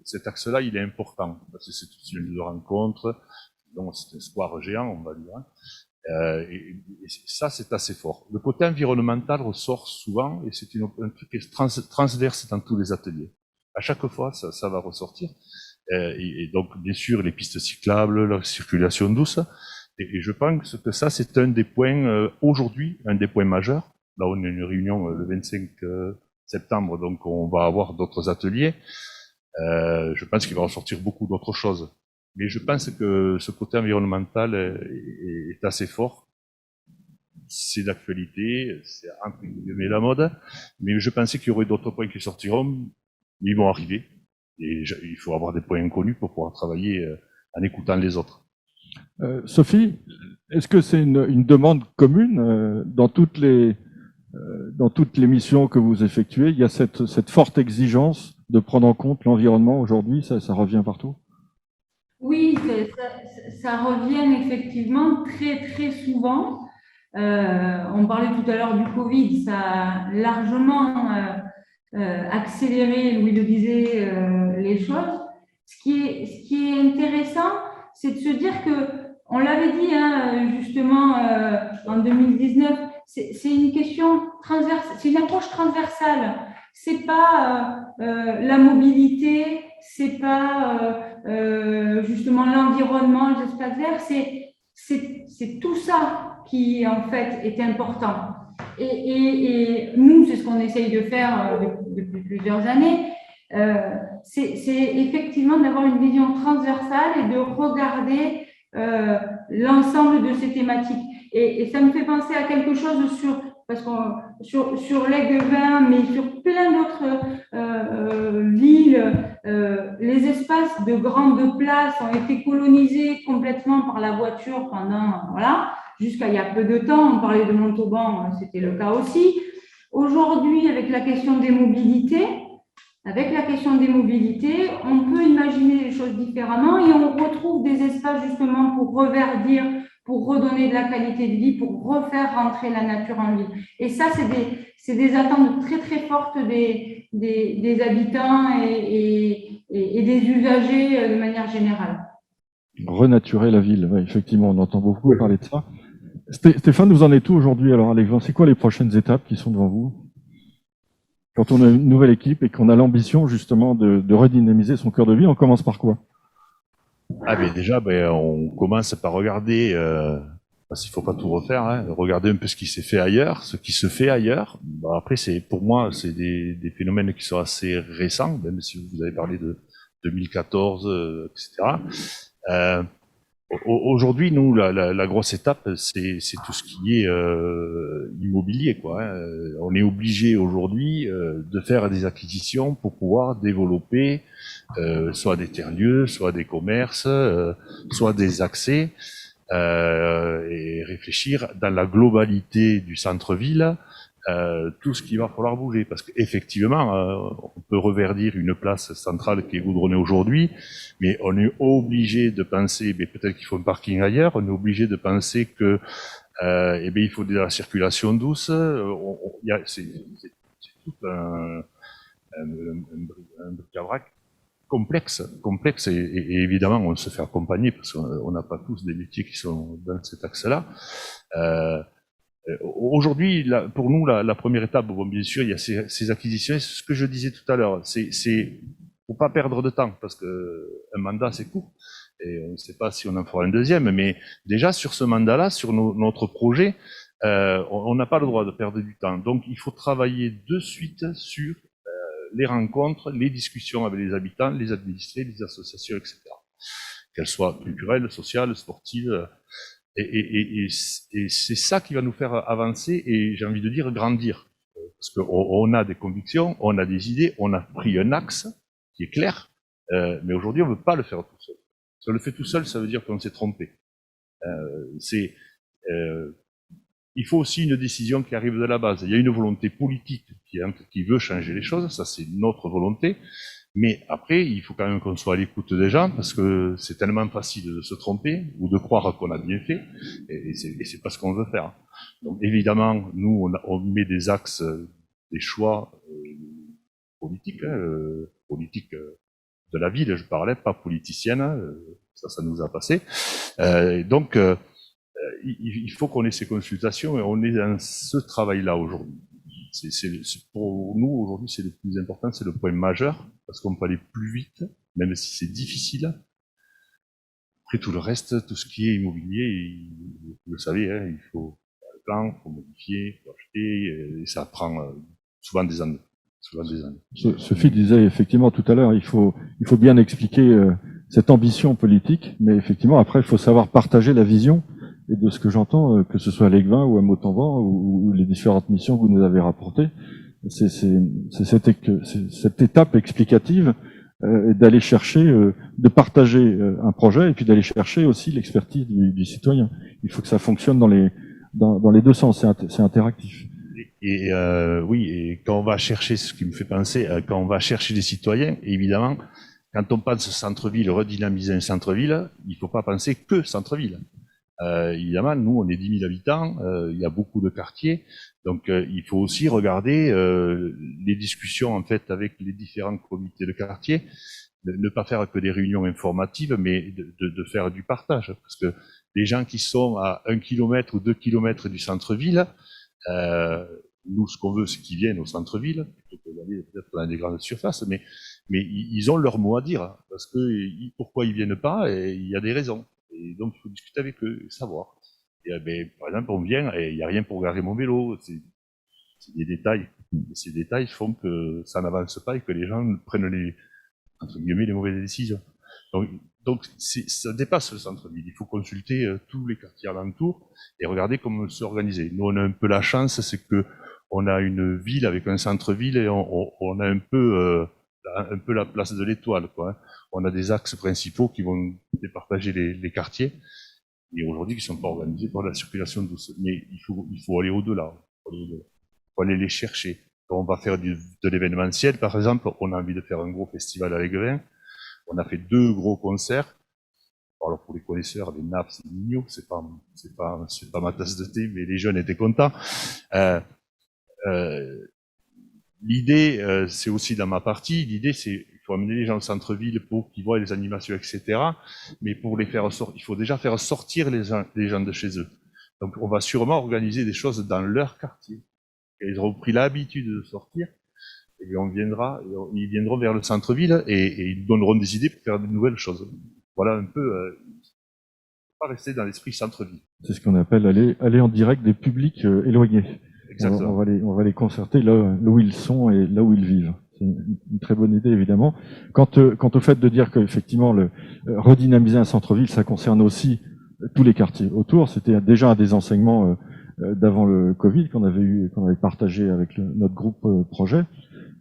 cet axe-là, il est important, parce que c'est une lieu de rencontre, donc c'est un square géant, on va dire. Et ça, c'est assez fort. Le côté environnemental ressort souvent, et c'est un truc qui est transverse dans tous les ateliers. À chaque fois, ça va ressortir. Et donc, bien sûr, les pistes cyclables, la circulation douce. Et je pense que ça, c'est un des points, aujourd'hui, un des points majeurs. Là, on a une réunion le 25 septembre, donc on va avoir d'autres ateliers. Je pense qu'il va ressortir beaucoup d'autres choses. Mais je pense que ce côté environnemental est assez fort. C'est d'actualité, c'est entre guillemets la mode. Mais je pensais qu'il y aurait d'autres points qui sortiront, mais ils vont arriver. Et il faut avoir des points inconnus pour pouvoir travailler en écoutant les autres. Sophie, est-ce que c'est une demande commune dans toutes les missions que vous effectuez? Il y a cette forte exigence de prendre en compte l'environnement aujourd'hui, ça revient partout? Oui, ça revient effectivement très, très souvent. On parlait tout à l'heure du Covid, ça a largement accéléré, Louis le disait, les choses. Ce qui est intéressant, c'est de se dire que, on l'avait dit justement en 2019, c'est une question transversale, c'est une approche transversale. C'est pas la mobilité, c'est pas justement l'environnement, les espaces verts, c'est tout ça qui en fait est important. Et nous, c'est ce qu'on essaye de faire depuis plusieurs années. C'est effectivement d'avoir une vision transversale et de regarder l'ensemble de ces thématiques. Et ça me fait penser à quelque chose sur l'Aiguevin, mais sur plein d'autres villes. Les espaces de grandes places ont été colonisés complètement par la voiture jusqu'à il y a peu de temps. On parlait de Montauban, c'était le cas aussi. Aujourd'hui, avec la question des mobilités, on peut imaginer les choses différemment et on retrouve des espaces justement pour reverdir, pour redonner de la qualité de vie, pour refaire rentrer la nature en ville. Et ça, c'est des attentes très, très fortes des habitants et des usagers de manière générale. Renaturer la ville, ouais, effectivement, on entend beaucoup parler de ça. Stéphane, vous en êtes où aujourd'hui alors, Alexandre? C'est quoi les prochaines étapes qui sont devant vous? Quand on a une nouvelle équipe et qu'on a l'ambition justement de redynamiser son cœur de vie, on commence par quoi? Déjà, on commence par regarder, parce qu'il faut pas tout refaire, hein, regarder un peu ce qui s'est fait ailleurs, ce qui se fait ailleurs. Après, pour moi, c'est des phénomènes qui sont assez récents, même si vous avez parlé de 2014, etc. Aujourd'hui, nous, la grosse étape, c'est tout ce qui est immobilier, quoi. Hein. On est obligé aujourd'hui de faire des acquisitions pour pouvoir développer soit des tiers-lieux, soit des commerces, soit des accès, et réfléchir dans la globalité du centre-ville tout ce qu'il va falloir bouger. Parce qu'effectivement, on peut reverdir une place centrale qui est goudronnée aujourd'hui, mais on est obligé de penser, peut-être qu'il faut un parking ailleurs, on est obligé de penser que il faut de la circulation douce. C'est tout un bric-à-brac complexe, et évidemment, on se fait accompagner parce qu'on n'a pas tous des métiers qui sont dans cet axe-là. Aujourd'hui, pour nous, la première étape, bien sûr, il y a ces acquisitions. C'est ce que je disais tout à l'heure. C'est pour pas perdre de temps, parce que un mandat c'est court et on ne sait pas si on en fera un deuxième. Mais déjà sur ce mandat-là, sur notre projet, on n'a pas le droit de perdre du temps. Donc, il faut travailler de suite sur les rencontres, les discussions avec les habitants, les administrés, les associations, etc. Qu'elles soient culturelles, sociales, sportives. Et c'est ça qui va nous faire avancer et j'ai envie de dire grandir. Parce qu'on a des convictions, on a des idées, on a pris un axe qui est clair, mais aujourd'hui on ne veut pas le faire tout seul. Si on le fait tout seul, ça veut dire qu'on s'est trompé. Il faut aussi une décision qui arrive de la base. Il y a une volonté politique qui veut changer les choses, ça c'est notre volonté. Mais après, il faut quand même qu'on soit à l'écoute des gens, parce que c'est tellement facile de se tromper ou de croire qu'on a bien fait, et c'est pas ce qu'on veut faire. Donc évidemment, nous, on met des axes, des choix politiques, politiques de la ville, je parlais, pas politicienne, ça nous a passé. Donc, il faut qu'on ait ces consultations, et on est dans ce travail-là aujourd'hui. Pour nous, aujourd'hui, c'est le plus important, c'est le point majeur, parce qu'on peut aller plus vite, même si c'est difficile. Après tout le reste, tout ce qui est immobilier, vous le savez, hein, il faut faire le plan, il faut modifier, il faut acheter, et ça prend souvent des années. Sophie disait effectivement tout à l'heure, il faut bien expliquer cette ambition politique, mais effectivement, après, il faut savoir partager la vision. Et de ce que j'entends, que ce soit à l'Aiguevin ou à Montauban ou les différentes missions que vous nous avez rapportées, c'est cette étape explicative d'aller chercher, de partager un projet et puis d'aller chercher aussi l'expertise du citoyen. Il faut que ça fonctionne dans les deux sens, c'est interactif. Oui, et quand on va chercher, ce qui me fait penser, quand on va chercher des citoyens, évidemment, quand on pense centre-ville, redynamiser un centre-ville, il ne faut pas penser que centre-ville. Évidemment, nous, on est 10 000 habitants, il y a beaucoup de quartiers, donc il faut aussi regarder les discussions en fait avec les différents comités de quartier, ne pas faire que des réunions informatives, mais de faire du partage, parce que les gens qui sont à 1 kilomètre ou 2 kilomètres du centre-ville, nous, ce qu'on veut, c'est qu'ils viennent au centre-ville, plutôt que d'aller peut-être dans des grandes surfaces, mais ils ont leur mot à dire, parce que pourquoi ils viennent pas, et il y a des raisons. Et donc, il faut discuter avec eux, savoir. Et, par exemple, on vient et il n'y a rien pour garer mon vélo. C'est des détails. Et ces détails font que ça n'avance pas et que les gens prennent entre guillemets, les mauvaises décisions. Donc ça dépasse le centre-ville. Il faut consulter tous les quartiers alentours et regarder comment s'organiser. Nous, on a un peu la chance, c'est que on a une ville avec un centre-ville et on a un peu la place de l'étoile, quoi, hein. On a des axes principaux qui vont départager les quartiers et aujourd'hui qui sont pas organisés pour la circulation douce. Mais il faut aller au-delà. Il faut aller les chercher. On va faire de l'événementiel, par exemple. On a envie de faire un gros festival à l'Aiguevin. On a fait 2 gros concerts. Alors pour les connaisseurs, les nappes, c'est mignon, c'est pas ma tasse de thé, mais les jeunes étaient contents. L'idée, c'est aussi dans ma partie. L'idée, c'est il faut amener les gens au centre-ville pour qu'ils voient les animations, etc. Mais pour les faire sortir, il faut déjà faire sortir les gens de chez eux. Donc on va sûrement organiser des choses dans leur quartier. Et ils auront pris l'habitude de sortir. Et ils viendront vers le centre-ville et ils donneront des idées pour faire de nouvelles choses. Voilà un peu, pas rester dans l'esprit centre-ville. C'est ce qu'on appelle aller en direct des publics éloignés. Exactement. On va les concerter là où ils sont et là où ils vivent. C'est une très bonne idée, évidemment. Quant au fait de dire qu'effectivement, redynamiser un centre-ville, ça concerne aussi tous les quartiers autour. C'était déjà un des enseignements d'avant le Covid qu'on avait partagé avec notre groupe projet.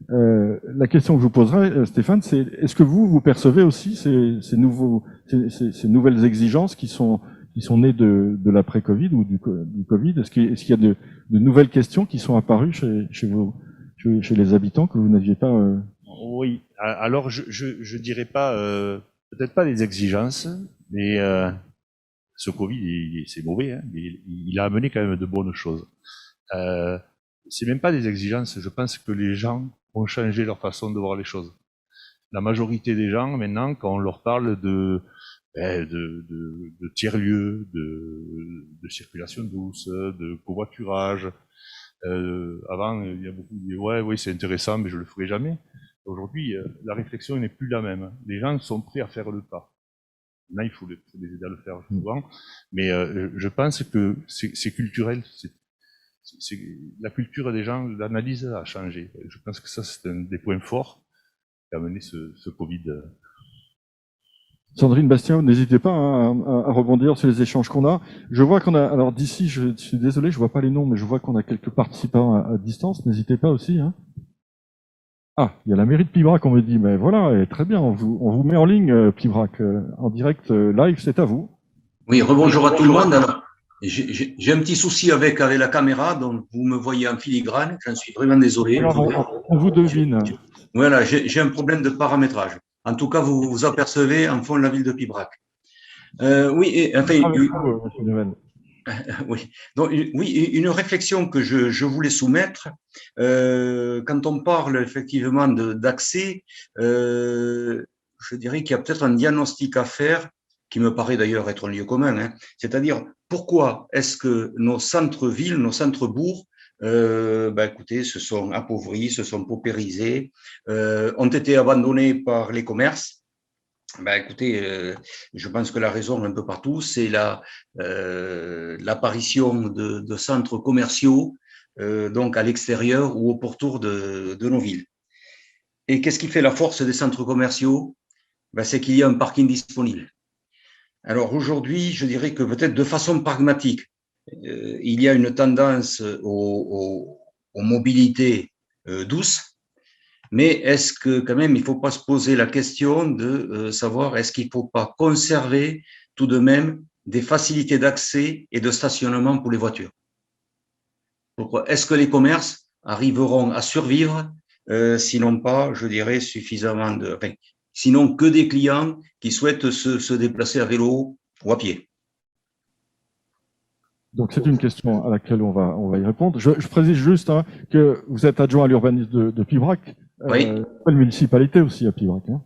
La question que je vous poserai, Stéphane, c'est est-ce que vous percevez aussi ces nouvelles exigences qui sont nées de l'après-Covid ou du Covid? Est-ce qu'il y a de nouvelles questions qui sont apparues chez les habitants que vous n'aviez pas Oui. Alors je dirais pas, peut-être pas les exigences, mais ce Covid, c'est mauvais, hein, mais il a amené quand même de bonnes choses. C'est même pas des exigences. Je pense que les gens ont changé leur façon de voir les choses. La majorité des gens, maintenant, quand on leur parle de tiers-lieux, de circulation douce, de covoiturage, avant, il y a beaucoup qui disaient « oui, c'est intéressant, mais je le ferai jamais ». Aujourd'hui, la réflexion n'est plus la même. Les gens sont prêts à faire le pas. Là, il faut les aider à le faire souvent. Mais je pense que c'est culturel. La culture des gens, l'analyse a changé. Je pense que ça, c'est un des points forts qui a amené ce Covid. Sandrine Bastien, n'hésitez pas à rebondir sur les échanges qu'on a. Je vois qu'on a, alors d'ici, je suis désolé, je vois pas les noms, mais je vois qu'on a quelques participants à distance. N'hésitez pas aussi. Hein. Ah, il y a la mairie de Pibrac, on me dit, mais voilà, et très bien, on vous met en ligne, Pibrac, en direct live, c'est à vous. Oui, rebonjour à tout le monde. Alors, j'ai un petit souci avec la caméra, donc vous me voyez en filigrane, j'en suis vraiment désolé. Alors, on vous devine. Voilà, j'ai un problème de paramétrage. En tout cas, vous vous apercevez en fond de la ville de Pibrac. Oui, enfin, oui. Donc, oui, une réflexion que je voulais soumettre. Quand on parle effectivement d'accès, je dirais qu'il y a peut-être un diagnostic à faire, qui me paraît d'ailleurs être un lieu commun. Hein. C'est-à-dire, pourquoi est-ce que nos centres-villes, nos centres-bourgs, écoutez, se sont appauvris, se sont paupérisés, ont été abandonnés par les commerces? Écoutez, je pense que la raison un peu partout, c'est l'apparition de centres commerciaux, donc à l'extérieur ou au pourtour de nos villes. Et qu'est-ce qui fait la force des centres commerciaux? C'est qu'il y a un parking disponible. Alors aujourd'hui, je dirais que peut-être de façon pragmatique, il y a une tendance aux mobilités douces. Mais est-ce que quand même, il ne faut pas se poser la question de savoir est-ce qu'il ne faut pas conserver tout de même des facilités d'accès et de stationnement pour les voitures? Pourquoi? Est-ce que les commerces arriveront à survivre sinon pas, je dirais, suffisamment sinon que des clients qui souhaitent se déplacer à vélo ou à pied? Donc c'est une question à laquelle on va y répondre. Je précise juste que vous êtes adjoint à l'urbanisme de Pibrac. Oui. La municipalité aussi à Pibrac. Hein.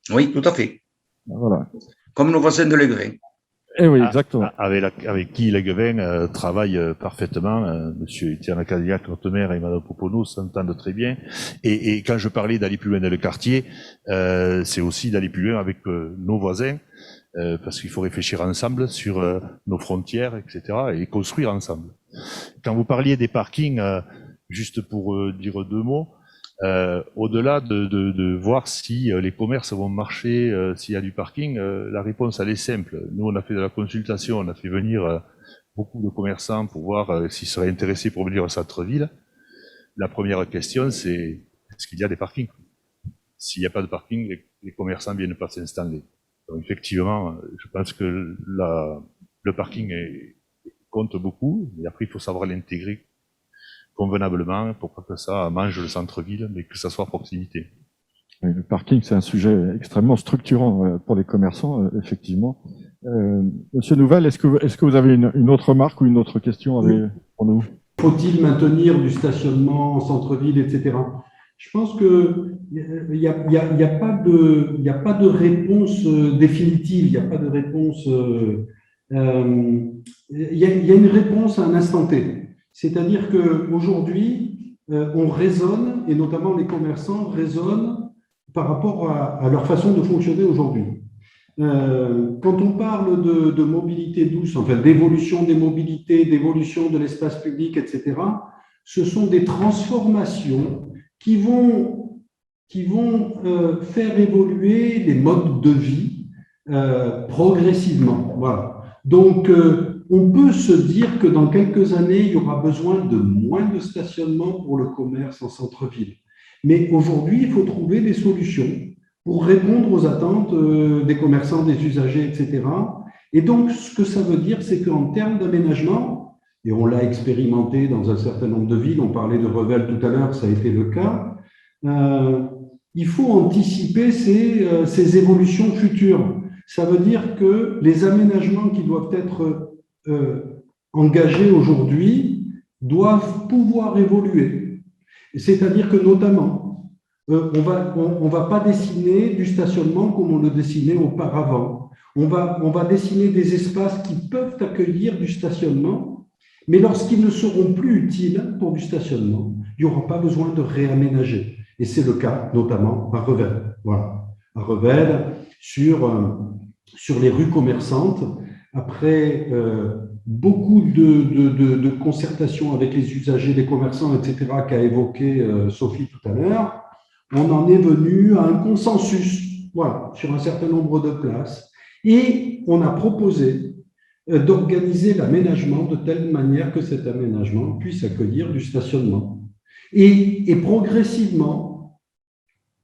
Oui, tout à fait. Voilà. Comme nos voisins de l'Aiguevin. Eh oui, exactement. Avec qui l'Aiguevin travaille parfaitement. Monsieur Étienne Acadiac, notre maire, et Madame Popono s'entendent très bien. Et quand je parlais d'aller plus loin dans le quartier, c'est aussi d'aller plus loin avec nos voisins, parce qu'il faut réfléchir ensemble sur nos frontières, etc., et construire ensemble. Quand vous parliez des parkings, juste pour dire deux mots, au-delà de voir si les commerces vont marcher, s'il y a du parking, la réponse elle est simple. Nous on a fait de la consultation, on a fait venir beaucoup de commerçants pour voir s'ils seraient intéressés pour venir au centre-ville. La première question c'est est-ce qu'il y a des parkings? S'il n'y a pas de parking, les commerçants ne viennent pas s'installer. Donc effectivement, je pense que le parking compte beaucoup, mais après il faut savoir l'intégrer convenablement pour pas que ça mange le centre-ville, mais que ça soit à proximité. Le parking, c'est un sujet extrêmement structurant pour les commerçants, effectivement. Monsieur Nouvel, est-ce que vous avez une autre remarque ou une autre question pour nous? Faut-il maintenir du stationnement en centre-ville, etc. Je pense que il y a pas de réponse définitive, il n'y a pas de réponse. Il y a une réponse à un instant T. C'est-à-dire qu'aujourd'hui, on raisonne, et notamment les commerçants raisonnent par rapport à leur façon de fonctionner aujourd'hui. Quand on parle de mobilité douce, enfin d'évolution des mobilités, d'évolution de l'espace public, etc., ce sont des transformations qui vont faire évoluer les modes de vie progressivement. Voilà. Donc, on peut se dire que dans quelques années, il y aura besoin de moins de stationnement pour le commerce en centre-ville. Mais aujourd'hui, il faut trouver des solutions pour répondre aux attentes des commerçants, des usagers, etc. Et donc, ce que ça veut dire, c'est qu'en termes d'aménagement, et on l'a expérimenté dans un certain nombre de villes, on parlait de Revel tout à l'heure, ça a été le cas, il faut anticiper ces évolutions futures. Ça veut dire que les aménagements qui doivent être engagés aujourd'hui doivent pouvoir évoluer. C'est-à-dire que notamment, on va pas dessiner du stationnement comme on le dessinait auparavant. On va dessiner des espaces qui peuvent accueillir du stationnement, mais lorsqu'ils ne seront plus utiles pour du stationnement, il n'y aura pas besoin de réaménager. Et c'est le cas notamment à Revel. Voilà. À Revel, sur les rues commerçantes, après beaucoup de concertation avec les usagers, les commerçants, etc., qu'a évoqué Sophie tout à l'heure, on en est venu à un consensus, voilà, sur un certain nombre de places. Et on a proposé d'organiser l'aménagement de telle manière que cet aménagement puisse accueillir du stationnement. Et progressivement,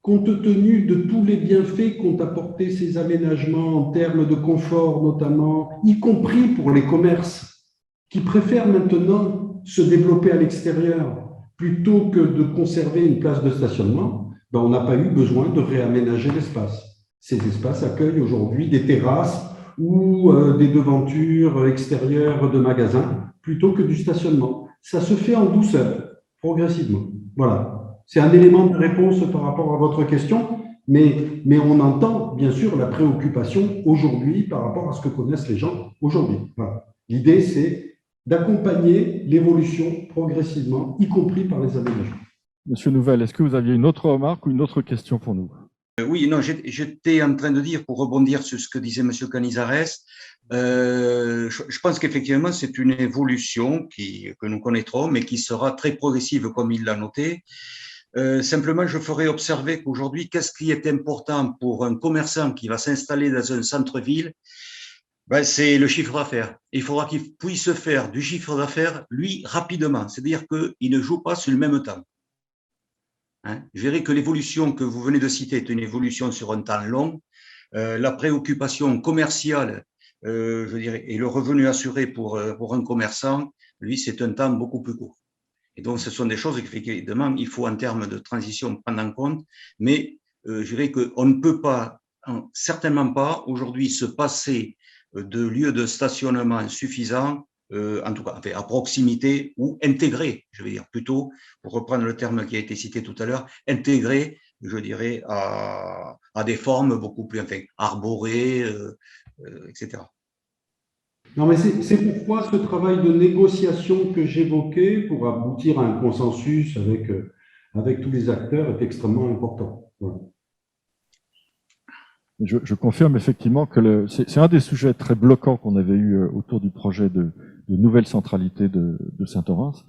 compte tenu de tous les bienfaits qu'ont apporté ces aménagements en termes de confort notamment, y compris pour les commerces qui préfèrent maintenant se développer à l'extérieur plutôt que de conserver une place de stationnement, ben on n'a pas eu besoin de réaménager l'espace. Ces espaces accueillent aujourd'hui des terrasses ou des devantures extérieures de magasins plutôt que du stationnement. Ça se fait en douceur, progressivement. Voilà. C'est un élément de réponse par rapport à votre question, mais on entend bien sûr la préoccupation aujourd'hui par rapport à ce que connaissent les gens aujourd'hui. Voilà. L'idée, c'est d'accompagner l'évolution progressivement, y compris par les aménagements. Monsieur Nouvel, est-ce que vous aviez une autre remarque ou une autre question pour nous? Oui, non, j'étais en train de dire, pour rebondir sur ce que disait Monsieur Canizares, je pense qu'effectivement, c'est une évolution que nous connaîtrons, mais qui sera très progressive, comme il l'a noté. Simplement, je ferai observer qu'aujourd'hui, qu'est-ce qui est important pour un commerçant qui va s'installer dans un centre-ville? Ben, c'est le chiffre d'affaires. Il faudra qu'il puisse faire du chiffre d'affaires, lui, rapidement. C'est-à-dire qu'il ne joue pas sur le même temps. Hein, je dirais que l'évolution que vous venez de citer est une évolution sur un temps long. La préoccupation commerciale, je dirais, et le revenu assuré pour un commerçant, lui, c'est un temps beaucoup plus court. Et donc, ce sont des choses qu'effectivement, il faut en termes de transition prendre en compte. Mais je dirais qu'on ne peut pas, certainement pas, aujourd'hui, se passer de lieux de stationnement suffisants, en tout cas enfin, à proximité ou intégrés, je vais dire plutôt, pour reprendre le terme qui a été cité tout à l'heure, intégrés, je dirais, à des formes beaucoup plus enfin, arborées, etc. Non, mais c'est pourquoi ce travail de négociation que j'évoquais pour aboutir à un consensus avec tous les acteurs est extrêmement important. Voilà. Je confirme effectivement que c'est un des sujets très bloquants qu'on avait eu autour du projet de nouvelle centralité de Saint-Orens.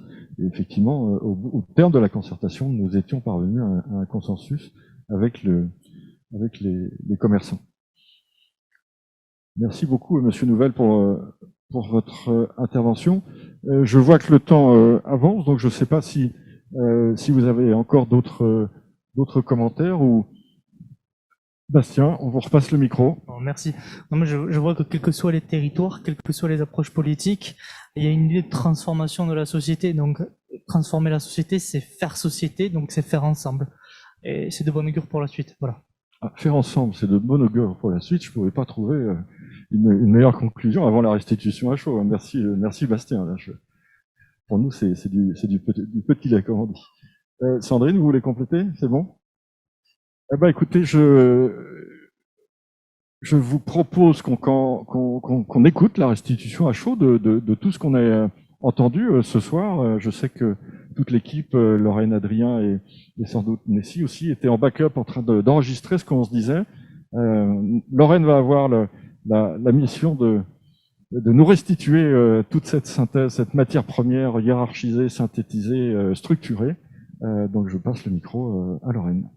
effectivement, au terme de la concertation, nous étions parvenus à un consensus avec les commerçants. Merci beaucoup, Monsieur Nouvel, pour votre intervention. Je vois que le temps avance, donc je ne sais pas si vous avez encore d'autres commentaires ou Bastien, on vous repasse le micro. Alors, merci. Non, mais je vois que quels que soient les territoires, quelles que soient les approches politiques, il y a une idée de transformation de la société. Donc, transformer la société, c'est faire société, donc c'est faire ensemble. Et c'est de bon augure pour la suite. Voilà. Faire ensemble, c'est de bon augure pour la suite. Je ne pouvais pas trouver une meilleure conclusion avant la restitution à chaud. Merci Bastien. Là, pour nous, c'est du petit lait, comme on dit. Sandrine, vous voulez compléter? C'est bon? Eh ben, écoutez, je vous propose qu'on écoute la restitution à chaud de tout ce qu'on a entendu ce soir. Je sais que toute l'équipe, Lorraine, Adrien et sans doute Nessie aussi, était en backup en train d'enregistrer ce qu'on se disait. Lorraine va avoir la mission de nous restituer toute cette synthèse, cette matière première hiérarchisée, synthétisée, structurée. Donc je passe le micro à Lorraine.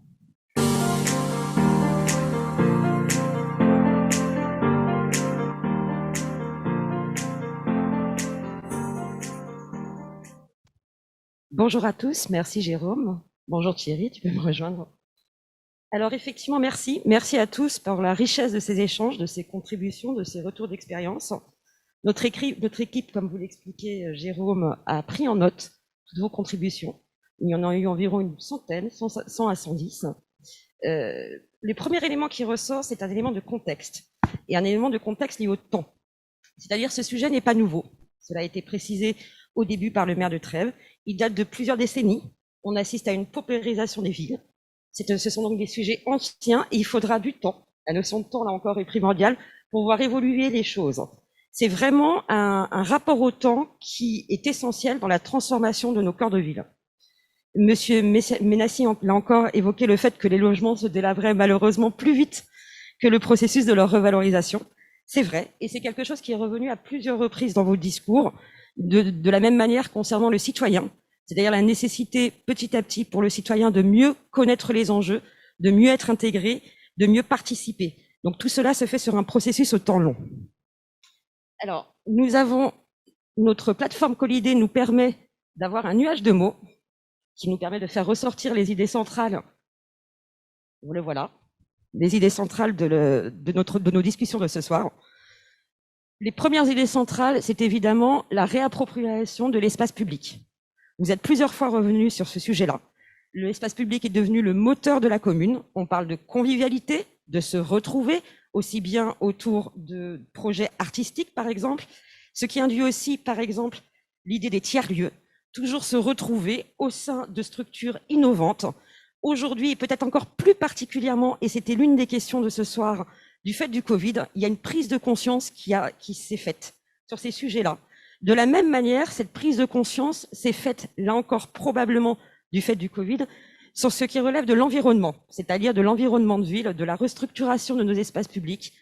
Bonjour à tous, merci Jérôme. Bonjour Thierry, tu peux me rejoindre. Alors effectivement, merci. Merci à tous pour la richesse de ces échanges, de ces contributions, de ces retours d'expérience. Notre équipe, comme vous l'expliquez Jérôme, a pris en note toutes vos contributions. Il y en a eu environ une centaine, 100 à 110. Le premier élément qui ressort, c'est un élément de contexte. Et un élément de contexte lié au temps. C'est-à-dire ce sujet n'est pas nouveau. Cela a été précisé au début par le maire de Trèves. Il date de plusieurs décennies. On assiste à une paupérisation des villes. Ce sont donc des sujets anciens et il faudra du temps. La notion de temps, là encore, est primordiale pour voir évoluer les choses. C'est vraiment un rapport au temps qui est essentiel dans la transformation de nos cœurs de ville. Monsieur Ménassi l'a encore évoqué le fait que les logements se délaveraient malheureusement plus vite que le processus de leur revalorisation. C'est vrai, et c'est quelque chose qui est revenu à plusieurs reprises dans vos discours, de la même manière concernant le citoyen, c'est-à-dire la nécessité petit à petit pour le citoyen de mieux connaître les enjeux, de mieux être intégré, de mieux participer. Donc tout cela se fait sur un processus au temps long. Alors, notre plateforme Colidé nous permet d'avoir un nuage de mots qui nous permet de faire ressortir les idées centrales. Le voilà, les idées centrales de nos discussions de ce soir. Les premières idées centrales, c'est évidemment la réappropriation de l'espace public. Vous êtes plusieurs fois revenus sur ce sujet-là. L'espace public est devenu le moteur de la commune. On parle de convivialité, de se retrouver, aussi bien autour de projets artistiques, par exemple, ce qui induit aussi, par exemple, l'idée des tiers-lieux, toujours se retrouver au sein de structures innovantes. Aujourd'hui, et peut-être encore plus particulièrement, et c'était l'une des questions de ce soir, du fait du Covid, il y a une prise de conscience qui s'est faite sur ces sujets-là. De la même manière, cette prise de conscience s'est faite, là encore probablement du fait du Covid, sur ce qui relève de l'environnement, c'est-à-dire de l'environnement de ville, de la restructuration de nos espaces publics,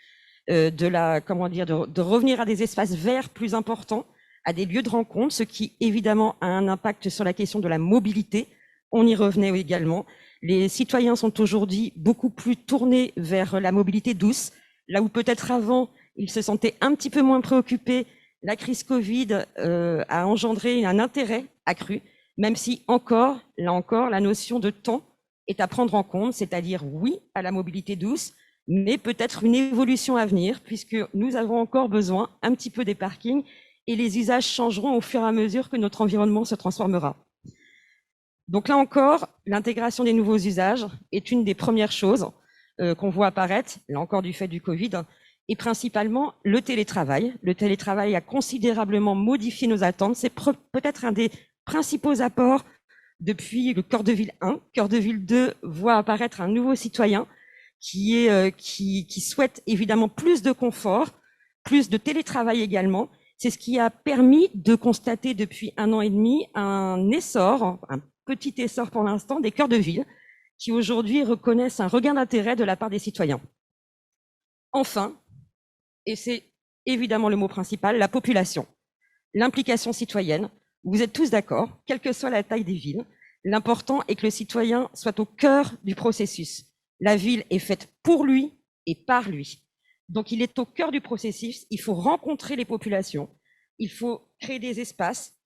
de revenir à des espaces verts plus importants, à des lieux de rencontre, ce qui évidemment a un impact sur la question de la mobilité. On y revenait également. Les citoyens sont aujourd'hui beaucoup plus tournés vers la mobilité douce, là où peut-être avant, ils se sentaient un petit peu moins préoccupés. La crise Covid a engendré un intérêt accru, même si là encore, la notion de temps est à prendre en compte, c'est-à-dire oui à la mobilité douce, mais peut-être une évolution à venir, puisque nous avons encore besoin un petit peu des parkings et les usages changeront au fur et à mesure que notre environnement se transformera. Donc là encore, l'intégration des nouveaux usages est une des premières choses qu'on voit apparaître, là encore du fait du Covid, et principalement le télétravail. Le télétravail a considérablement modifié nos attentes. C'est peut-être un des principaux apports depuis le Cœur de Ville 1. Cœur de Ville 2 voit apparaître un nouveau citoyen qui souhaite évidemment plus de confort, plus de télétravail également. C'est ce qui a permis de constater depuis 1 an et demi un essor, un petit essor pour l'instant, des cœurs de ville qui aujourd'hui reconnaissent un regain d'intérêt de la part des citoyens. Enfin, et c'est évidemment le mot principal, la population, l'implication citoyenne. Vous êtes tous d'accord, quelle que soit la taille des villes, l'important est que le citoyen soit au cœur du processus. La ville est faite pour lui et par lui. Donc il est au cœur du processus, il faut rencontrer les populations, il faut créer des espaces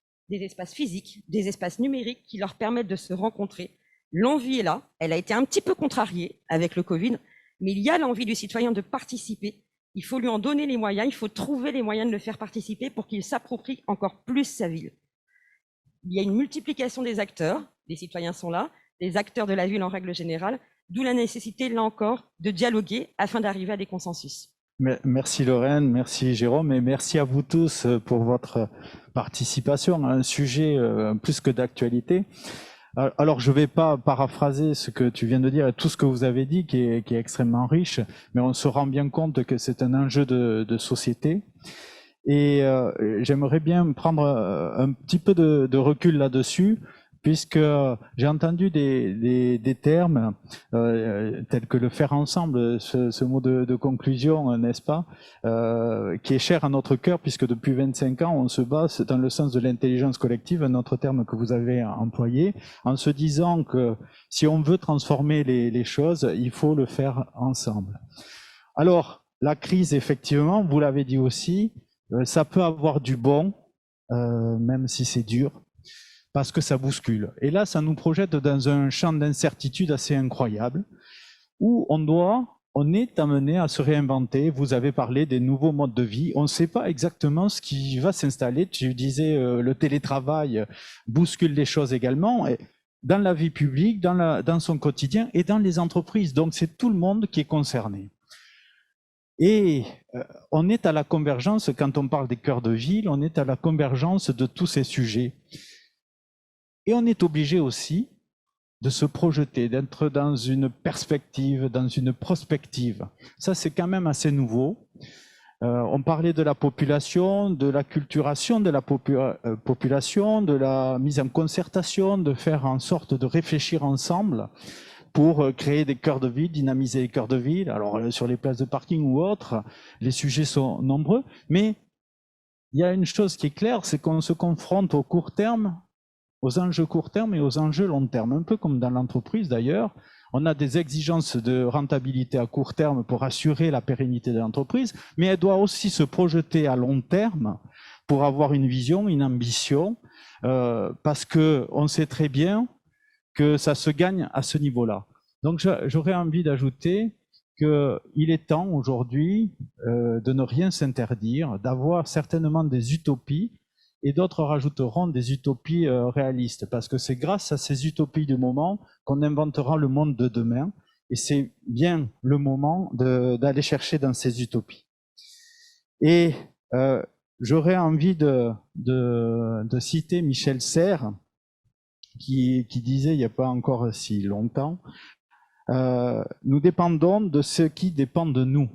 physiques, des espaces numériques qui leur permettent de se rencontrer. L'envie est là, elle a été un petit peu contrariée avec le Covid, mais il y a l'envie du citoyen de participer. Il faut lui en donner les moyens, il faut trouver les moyens de le faire participer pour qu'il s'approprie encore plus sa ville. Il y a une multiplication des acteurs, les citoyens sont là, les acteurs de la ville en règle générale, d'où la nécessité, là encore, de dialoguer afin d'arriver à des consensus. Merci Lorraine, merci Jérôme et merci à vous tous pour votre participation à un sujet plus que d'actualité. Alors je ne vais pas paraphraser ce que tu viens de dire et tout ce que vous avez dit qui est extrêmement riche, mais on se rend bien compte que c'est un enjeu de société. Et j'aimerais bien prendre un petit peu de recul là-dessus, puisque j'ai entendu des termes tels que le faire ensemble, ce mot de conclusion, n'est-ce pas, qui est cher à notre cœur, puisque depuis 25 ans, on se bat dans le sens de l'intelligence collective, un autre terme que vous avez employé, en se disant que si on veut transformer les choses, il faut le faire ensemble. Alors, la crise, effectivement, vous l'avez dit aussi, ça peut avoir du bon, même si c'est dur, parce que ça bouscule. Et là, ça nous projette dans un champ d'incertitude assez incroyable, où on est amené à se réinventer. Vous avez parlé des nouveaux modes de vie. On ne sait pas exactement ce qui va s'installer. Tu disais, le télétravail bouscule les choses également, et dans la vie publique, dans son quotidien et dans les entreprises. Donc, c'est tout le monde qui est concerné. Et on est à la convergence, quand on parle des cœurs de ville, on est à la convergence de tous ces sujets. Et on est obligé aussi de se projeter, d'être dans une perspective, dans une prospective. Ça, c'est quand même assez nouveau. On parlait de la population, de la culturation de la population, de la mise en concertation, de faire en sorte de réfléchir ensemble pour créer des cœurs de ville, dynamiser les cœurs de ville. Alors, sur les places de parking ou autres, les sujets sont nombreux, mais il y a une chose qui est claire, c'est qu'on se confronte au court terme, aux enjeux court terme et aux enjeux long terme, un peu comme dans l'entreprise d'ailleurs. On a des exigences de rentabilité à court terme pour assurer la pérennité de l'entreprise, mais elle doit aussi se projeter à long terme pour avoir une vision, une ambition, parce qu'on sait très bien que ça se gagne à ce niveau-là. Donc j'aurais envie d'ajouter qu'il est temps aujourd'hui de ne rien s'interdire, d'avoir certainement des utopies, et d'autres rajouteront des utopies réalistes, parce que c'est grâce à ces utopies du moment qu'on inventera le monde de demain, et c'est bien le moment d'aller chercher dans ces utopies. Et j'aurais envie de citer Michel Serres, qui disait il n'y a pas encore si longtemps, nous dépendons de ce qui dépend de nous.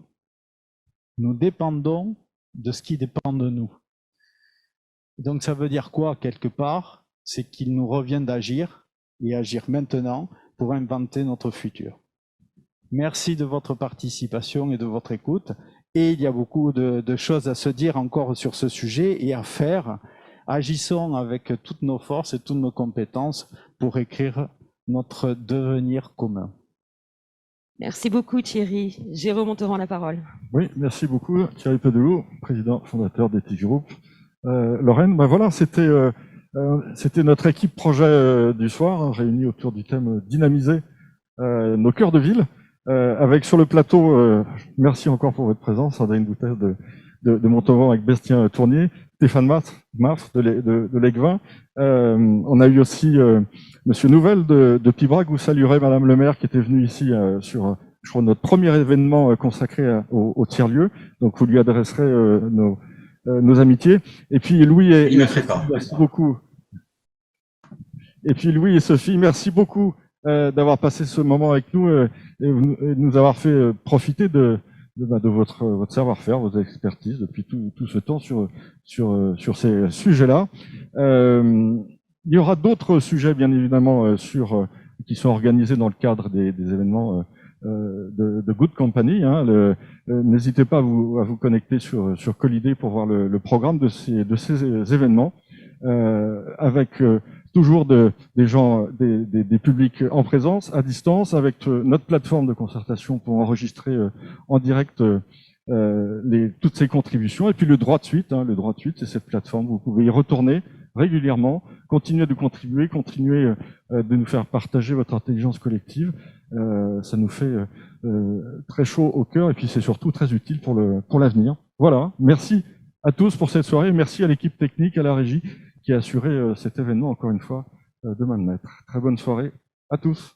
Nous dépendons de ce qui dépend de nous. Donc ça veut dire quoi quelque part? C'est qu'il nous revient d'agir, et agir maintenant pour inventer notre futur. Merci de votre participation et de votre écoute. Et il y a beaucoup de choses à se dire encore sur ce sujet et à faire. Agissons avec toutes nos forces et toutes nos compétences pour écrire notre devenir commun. Merci beaucoup Thierry. Jérôme, on te rend la parole. Oui, merci beaucoup Thierry Pedelot, président fondateur d'Ethics Group. Lorraine, ben voilà, c'était notre équipe projet du soir, hein, réunie autour du thème dynamiser nos cœurs de ville. Avec sur le plateau, merci encore pour votre présence, Sandrine Boutez de Montauban avec Bastien Tournier, Stéphane Marf de l'Aiguevin. On a eu aussi Monsieur Nouvel de Pibrac. Vous saluerez Madame le maire qui était venue ici sur, je crois, notre premier événement consacré au tiers-lieu. Donc vous lui adresserez nos amitiés. Et puis Louis et Sophie, merci beaucoup. Et puis Louis et Sophie, merci beaucoup d'avoir passé ce moment avec nous et de nous avoir fait profiter de votre savoir-faire, votre expertise depuis tout ce temps sur ces sujets-là. Il y aura d'autres sujets, bien évidemment, qui sont organisés dans le cadre des événements de Good Company. Hein. N'hésitez pas à vous connecter sur Colidé pour voir le programme de ces événements. avec toujours des gens, des publics en présence, à distance, avec notre plateforme de concertation pour enregistrer en direct toutes ces contributions. Et puis le droit de suite, le droit de suite, c'est cette plateforme, vous pouvez y retourner régulièrement, continuer de contribuer, continuer de nous faire partager votre intelligence collective. Ça nous fait très chaud au cœur et puis c'est surtout très utile pour l'avenir. Voilà, merci à tous pour cette soirée, merci à l'équipe technique, à la régie qui a assuré cet événement encore une fois de main de maître. Très bonne soirée à tous.